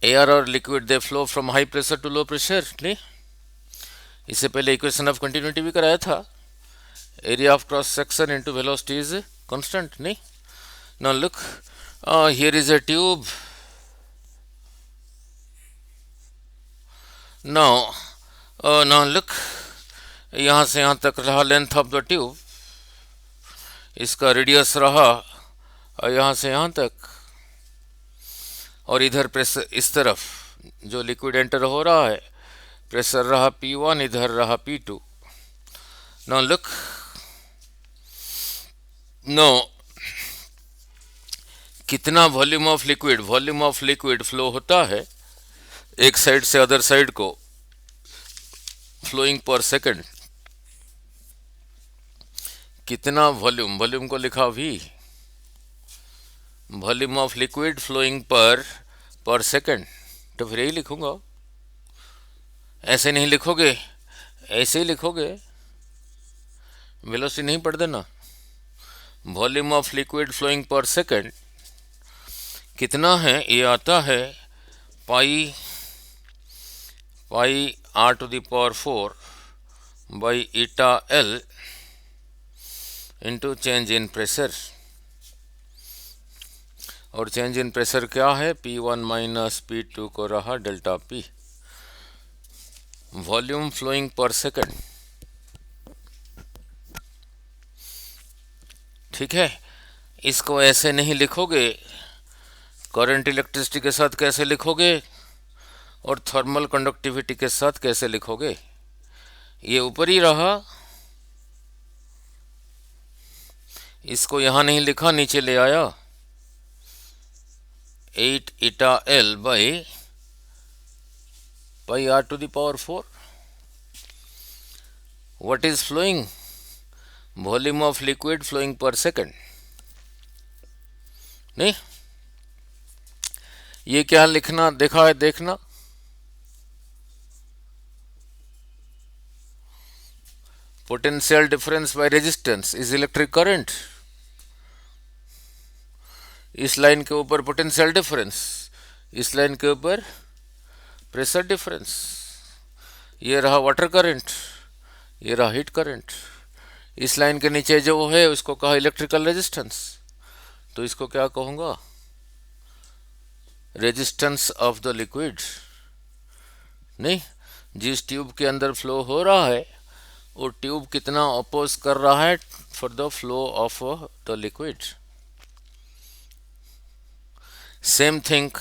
एयर और liquid they flow from high pressure to low pressure नहीं। इससे पहले इक्वेशन ऑफ कंटिन्यूटी भी कराया था। Area of cross section into velocity is constant नहीं। Now look, here is a tube. Now look, यहाँ से यहाँ तक रहा लेंथ ऑफ द ट्यूब, इसका रेडियस रहा यहाँ से यहाँ तक, और इधर प्रेशर इस तरफ जो लिक्विड एंटर हो रहा है, प्रेशर रहा P1, इधर रहा P2। नाउ लुक, नो कितना वॉल्यूम ऑफ लिक्विड फ्लो होता है एक साइड से अदर साइड को, फ्लोइंग पर सेकंड। कितना वॉल्यूम को लिखा V, volume of liquid flowing per second. तो फिर यही लिखूंगा, ऐसे नहीं लिखोगे, ऐसे ही लिखोगे, वेलोसिटी नहीं पढ़ देना। Volume of liquid flowing per second कितना है, ये आता है pi r⁴ by eta L into change in pressure. और चेंज इन प्रेशर क्या है, P1 माइनस P2 को रहा delta P। Volume flowing per second, ठीक है। इसको ऐसे नहीं लिखोगे, करंट इलेक्ट्रिसिटी के साथ कैसे लिखोगे और थर्मल कंडक्टिविटी के साथ कैसे लिखोगे। ये ऊपर ही रहा, इसको यहां नहीं लिखा, नीचे ले आया 8 eta L by r⁴। What is flowing, volume of liquid flowing per second नहीं। ये क्या लिखना देखा है, देखना, potential difference by resistance is electric current. इस लाइन के ऊपर पोटेंशियल डिफरेंस, इस लाइन के ऊपर प्रेशर डिफरेंस। ये रहा वाटर करंट, ये रहा हीट करंट। इस लाइन के नीचे जो है उसको कहा इलेक्ट्रिकल रेजिस्टेंस, तो इसको क्या कहूँगा, रेजिस्टेंस ऑफ द लिक्विड नहीं। जिस ट्यूब के अंदर फ्लो हो रहा है वो ट्यूब कितना अपोज कर रहा है for the flow of the liquid. Same thing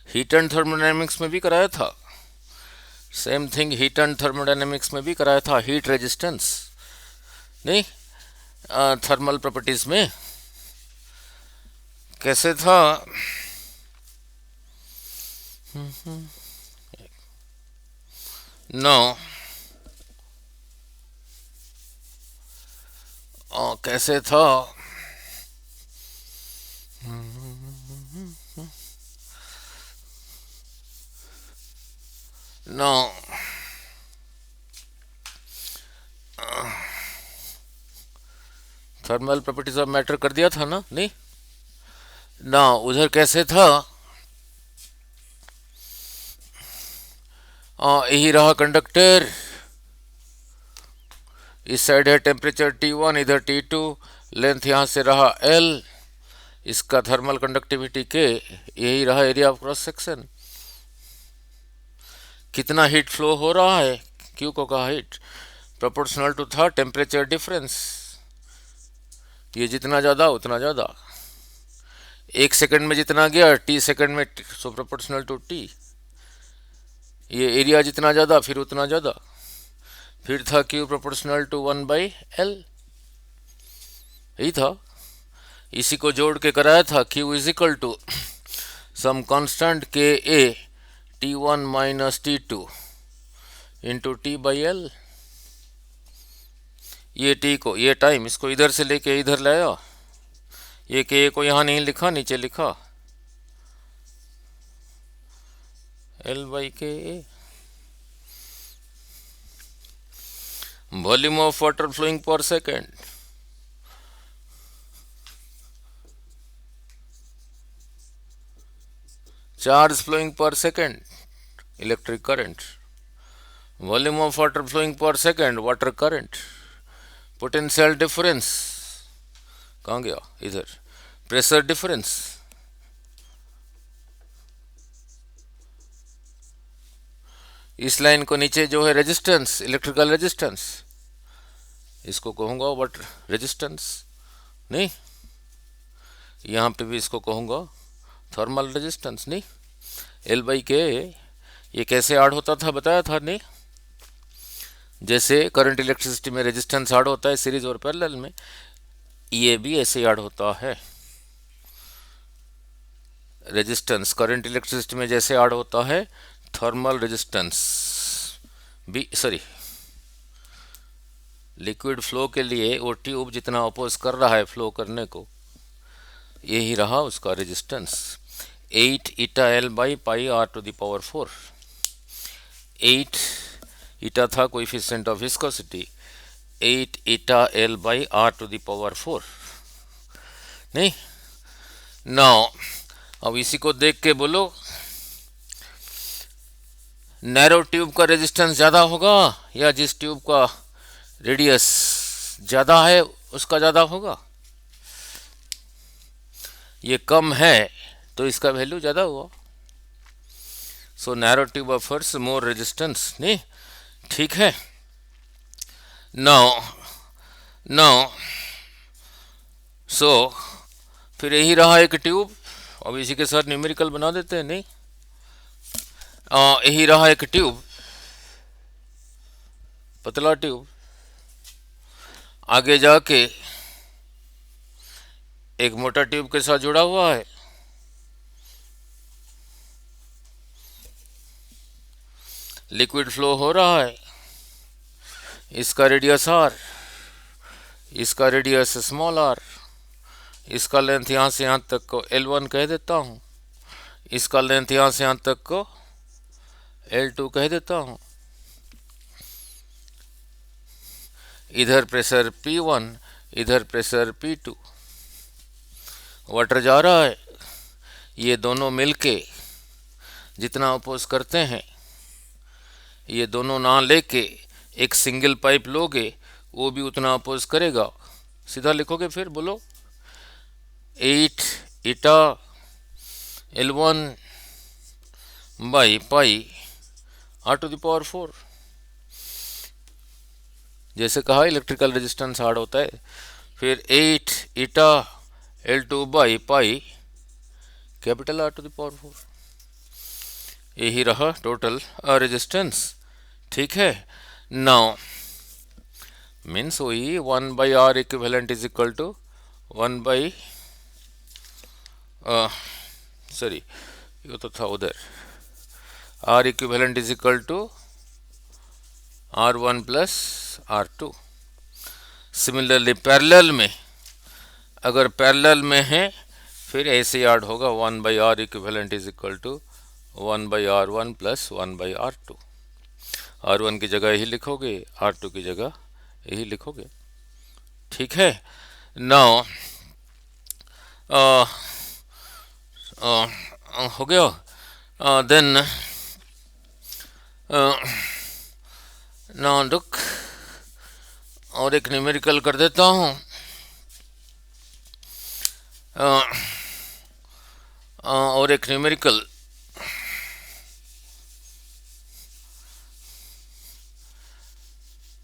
heat and thermodynamics में भी कराया था, same thing heat and thermodynamics में भी कराया था। हीट रेजिस्टेंस नहीं, थर्मल प्रॉपर्टीज में कैसे था, नो कैसे था, no thermal properties of matter कर दिया था ना, नहीं ना। उधर कैसे था, यही रहा कंडक्टर, इस साइड है टेम्परेचर T1, इधर T2, लेंथ यहाँ से रहा L, इसका थर्मल कंडक्टिविटी K, यही रहा एरिया ऑफ क्रॉस सेक्शन। कितना हीट फ्लो हो रहा है, Q को कहा हीट, प्रोपोर्शनल टू था टेम्परेचर डिफरेंस। ये जितना ज़्यादा उतना ज़्यादा, 1 सेकंड में जितना गया T सेकंड में, सो प्रोपोर्शनल टू T। ये एरिया जितना ज़्यादा फिर उतना ज़्यादा, फिर था Q प्रोपोर्शनल टू 1/L, यही था। इसी को जोड़ के कराया था, Q is equal to some constant Ka T1 minus T2 into T/L। ये T को, ये टाइम, इसको इधर से लेके इधर लाया, ये K को यहाँ नहीं लिखा, नीचे लिखा, L by K A. Volume of water flowing per second, charge flowing per second, electric current. Volume of water flowing per second, water current. Potential difference कहाँ गया, इधर। प्रेशर डिफरेंस, इस लाइन को नीचे जो है रेजिस्टेंस, इलेक्ट्रिकल रेजिस्टेंस, इसको कहूँगा वाटर रेजिस्टेंस, नहीं, यहाँ पे भी इसको कहूँगा थर्मल रेजिस्टेंस, नहीं। एल बाई के ये कैसे ऐड होता था बताया था, नहीं। जैसे करंट इलेक्ट्रिसिटी में रेजिस्टेंस ऐड होता है सीरीज और पैरेलल में, ये भी ऐसे ऐड होता है। रेजिस्टेंस करंट इलेक्ट्रिसिटी में जैसे ऐड होता है, थर्मल रेजिस्टेंस भी, सॉरी, लिक्विड फ्लो के लिए वो ट्यूब जितना अपोज कर रहा है फ्लो करने को, यही रहा उसका resistance. 8 eta L by pi R to the power 4। 8 ईटा था coefficient of viscosity, 8 eta L by R to the power 4, नहीं। नाउ अब इसी को देख के बोलो, नैरो ट्यूब का रेजिस्टेंस ज़्यादा होगा या जिस ट्यूब का रेडियस ज़्यादा है उसका ज़्यादा होगा? ये कम है तो इसका वैल्यू ज़्यादा हुआ। सो narrow tube offers more resistance, नहीं, ठीक है। नाउ नाउ सो फिर यही रहा एक ट्यूब, अब इसी के साथ न्यूमेरिकल बना देते हैं, नहीं। यही रहा एक ट्यूब, पतला ट्यूब, आगे जाके एक मोटा ट्यूब के साथ जुड़ा हुआ है, लिक्विड फ्लो हो रहा है, इसका रेडियस आर, इसका रेडियस स्मॉल आर, इसका लेंथ यहाँ से यहाँ तक को L1 कह देता हूँ, इसका लेंथ यहाँ से यहाँ तक को L2 कह देता हूँ। इधर प्रेशर P1, इधर प्रेशर P2, वाटर जा रहा है, ये दोनों मिलके जितना अपोज करते हैं, ये दोनों ना लेके एक सिंगल पाइप लोगे वो भी उतना अपोज करेगा। सीधा लिखोगे फिर, बोलो 8 eta L1 by pi R to the power 4। जैसे कहा इलेक्ट्रिकल रेजिस्टेंस हार्ड होता है, फिर 8 eta L2 by pi capital R to the power 4, यही रहा टोटल रेजिस्टेंस, ठीक है। नाउ मीन्स वही 1 by R equivalent is equal to 1 by, sorry ये तो था उधर, R equivalent is equal to R1 plus R2। Similarly parallel में, अगर पैरेलल में है फिर ऐसे ऐड होगा 1 by R equivalent is equal to 1 by R1 plus 1 by R2। R1 की जगह यही लिखोगे, R2 की जगह यही लिखोगे, ठीक है। नाउ हो गया, देन नाउ लुक, और एक न्यूमेरिकल कर देता हूँ। और एक न्यूमेरिकल,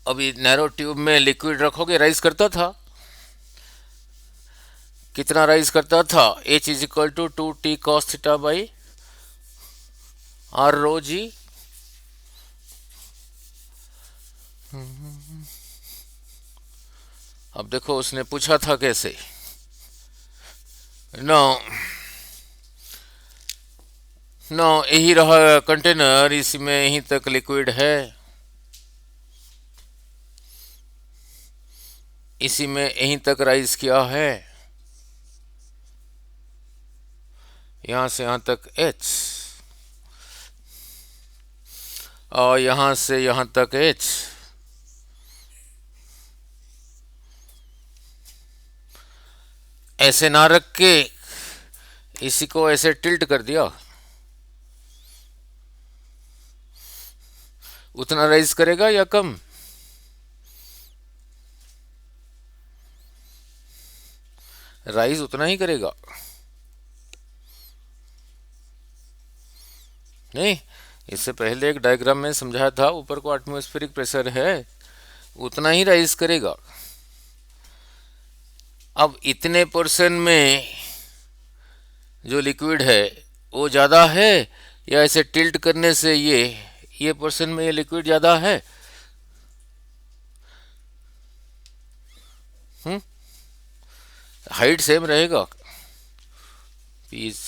अभी नैरो ट्यूब में लिक्विड रखोगे, राइज करता था, कितना राइज करता था, H is equal to 2T cos theta by R rho g. अब देखो उसने पूछा था कैसे, नो नो यही रहा कंटेनर, इसी में यहीं तक लिक्विड है, इसी में यहीं तक राइज किया है, यहां से यहां तक H, और यहाँ से यहाँ तक h, ऐसे ना रख के इसी को ऐसे टिल्ट कर दिया, उतना राइज करेगा या कम? राइज उतना ही करेगा, नहीं? इससे पहले एक डायग्राम में समझाया था, ऊपर को एटमॉस्फेरिक प्रेशर है, उतना ही राइज करेगा। अब इतने परसेंट में जो लिक्विड है वो ज़्यादा है, या ऐसे टिल्ट करने से ये परसेंट में ये लिक्विड ज़्यादा है? हाइट सेम रहेगा, पीस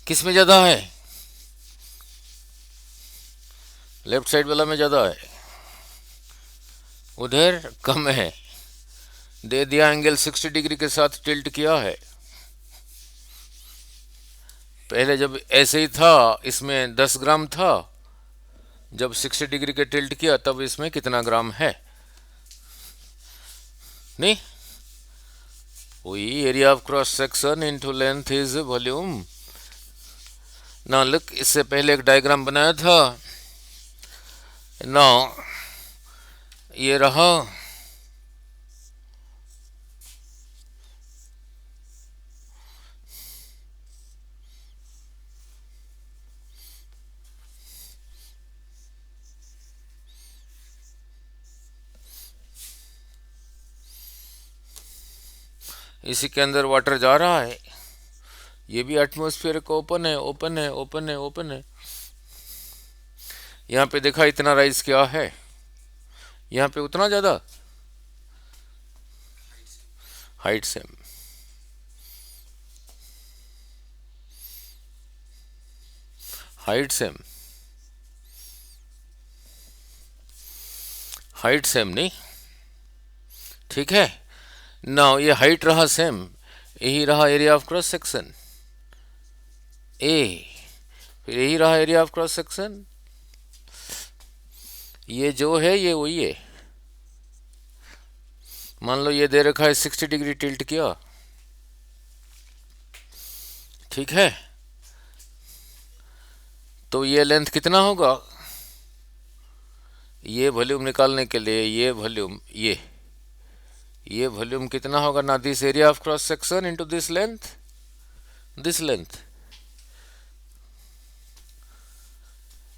किस में ज़्यादा है? लेफ्ट साइड वाला में ज़्यादा है, उधर कम है। दे दिया एंगल 60 डिग्री के साथ टिल्ट किया है। पहले जब ऐसे ही था इसमें 10 ग्राम था, जब 60 डिग्री के टिल्ट किया तब इसमें कितना ग्राम है? नहीं, वही area of cross section into length is volume ना। लुक, इससे पहले एक डायग्राम बनाया था ना, ये रहा, इसी के अंदर वाटर जा रहा है, ये भी एटमॉस्फेयर को ओपन है, ओपन है, ओपन है, ओपन है। यहाँ पे देखा इतना राइज क्या है, यहाँ पे उतना ज़्यादा, height same. Height same, height same, नहीं? ठीक है ना, ये हाइट रहा सेम, यही रहा area of cross section A, फिर यही रहा एरिया ऑफ क्रॉस सेक्शन। ये जो है ये वही है। मान लो ये दे रखा है 60 डिग्री टिल्ट किया, ठीक है, तो ये लेंथ कितना होगा? ये वॉल्यूम निकालने के लिए ये वॉल्यूम, ये वॉल्यूम कितना होगा ना? This area of cross section into this length, this length.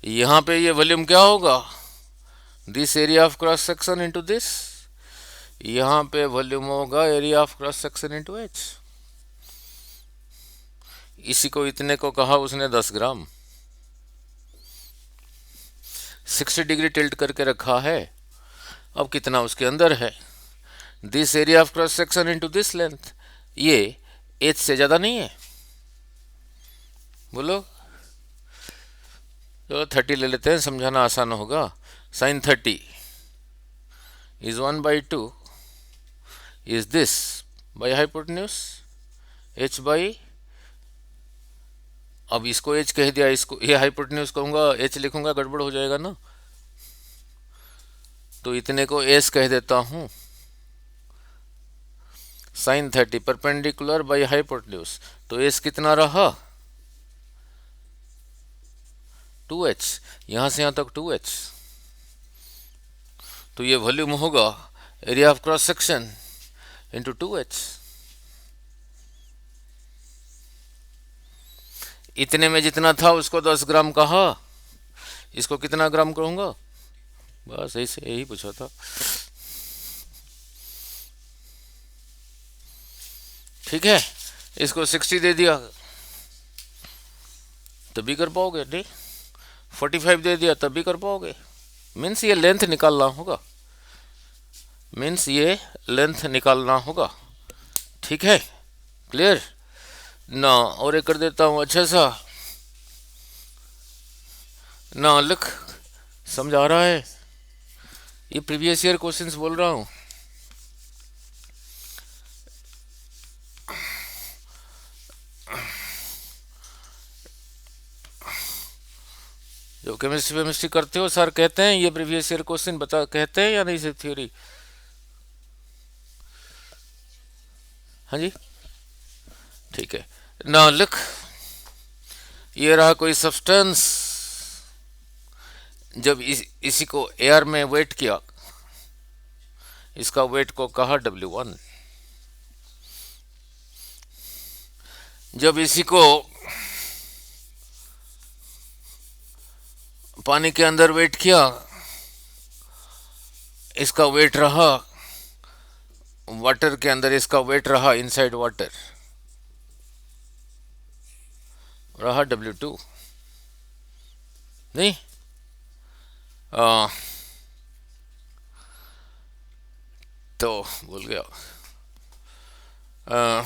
यहाँ पे ये वॉल्यूम क्या होगा? This area of cross section into this, यहाँ पे वॉल्यूम होगा area of cross section into H. इसी को इतने को कहा उसने 10 ग्राम, 60 डिग्री टिल्ट करके रखा है। अब कितना उसके अंदर है? This area of cross section into this length, ये एच से ज़्यादा नहीं है? बोलो, तो 30 ले लेते हैं, समझाना आसान होगा। Sine 30 is 1/2 is this by hypotenuse H by, अब इसको एच कह दिया, इसको ये हाइपोटेन्यूज कहूँगा, एच लिखूंगा गड़बड़ हो जाएगा ना, तो इतने को एस कह देता हूँ। साइन 30 परपेंडिकुलर बाई हाइपोटेन्यूज, तो एस कितना रहा? 2h, यहाँ से यहाँ तक 2h, तो ये वॉल्यूम होगा area of cross section into 2h। इतने में जितना था उसको 10 ग्राम कहा, इसको कितना ग्राम कहूँगा? बस ऐसे यही पूछा था। ठीक है, इसको 60 दे दिया तभी कर पाओगे, नहीं? 45 दे दिया तभी कर पाओगे। मीन्स ये लेंथ निकालना होगा, मीन्स ये लेंथ निकालना होगा। ठीक है, क्लियर ना? और एक कर देता हूँ अच्छा सा ना, लिख, समझ आ रहा है? ये प्रीवियस ईयर क्वेश्चंस बोल रहा हूँ। तो केमिस्ट्री वेमिस्ट्री करते हो, सर कहते हैं ये प्रीवियस ईयर क्वेश्चन बता, कहते हैं या नहीं सिर्फ थ्योरी? हाँ जी, ठीक है। नाउ लुक, ये रहा कोई सब्सटेंस, जब इसी को एयर में वेट किया, इसका वेट को कहा W1। जब इसी को पानी के अंदर वेट किया, इसका वेट रहा वाटर के अंदर, इसका वेट रहा इनसाइड वाटर, रहा W2। नहीं आ, तो भूल गया। आ,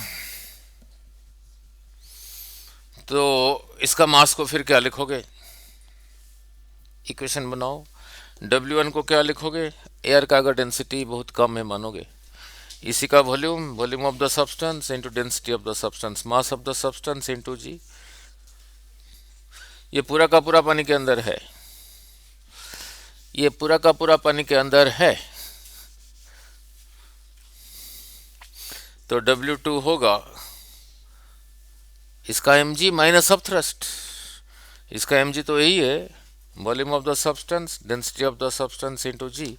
तो इसका मास को फिर क्या लिखोगे? इक्वेशन बनाओ। W1 को क्या लिखोगे? एयर का अगर डेंसिटी बहुत कम है मानोगे, इसी का volume, volume of the substance into density of the substance, mass of the substance into g. ये पूरा का पूरा पानी के अंदर है, ये पूरा का पूरा पानी के अंदर है। तो W2 होगा इसका mg माइनस ऑफ थ्रस्ट, इसका mg तो यही है, volume of the substance density of the substance into g.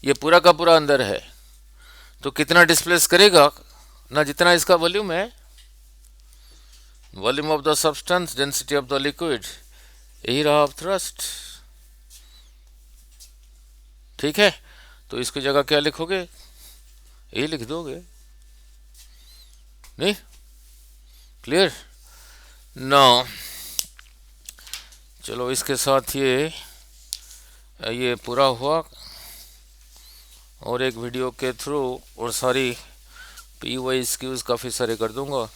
ये पूरा का पूरा अंदर है, तो कितना डिस्प्लेस करेगा ना, जितना इसका वॉल्यूम है, volume of the substance density of the liquid, यही रहा ऑफ थ्रस्ट। ठीक है, तो इसकी जगह क्या लिखोगे? यही लिख दोगे। नहीं क्लियर? नो, चलो इसके साथ ये पूरा हुआ, और एक वीडियो के थ्रू और सारी PYQs काफ़ी सारे कर दूंगा।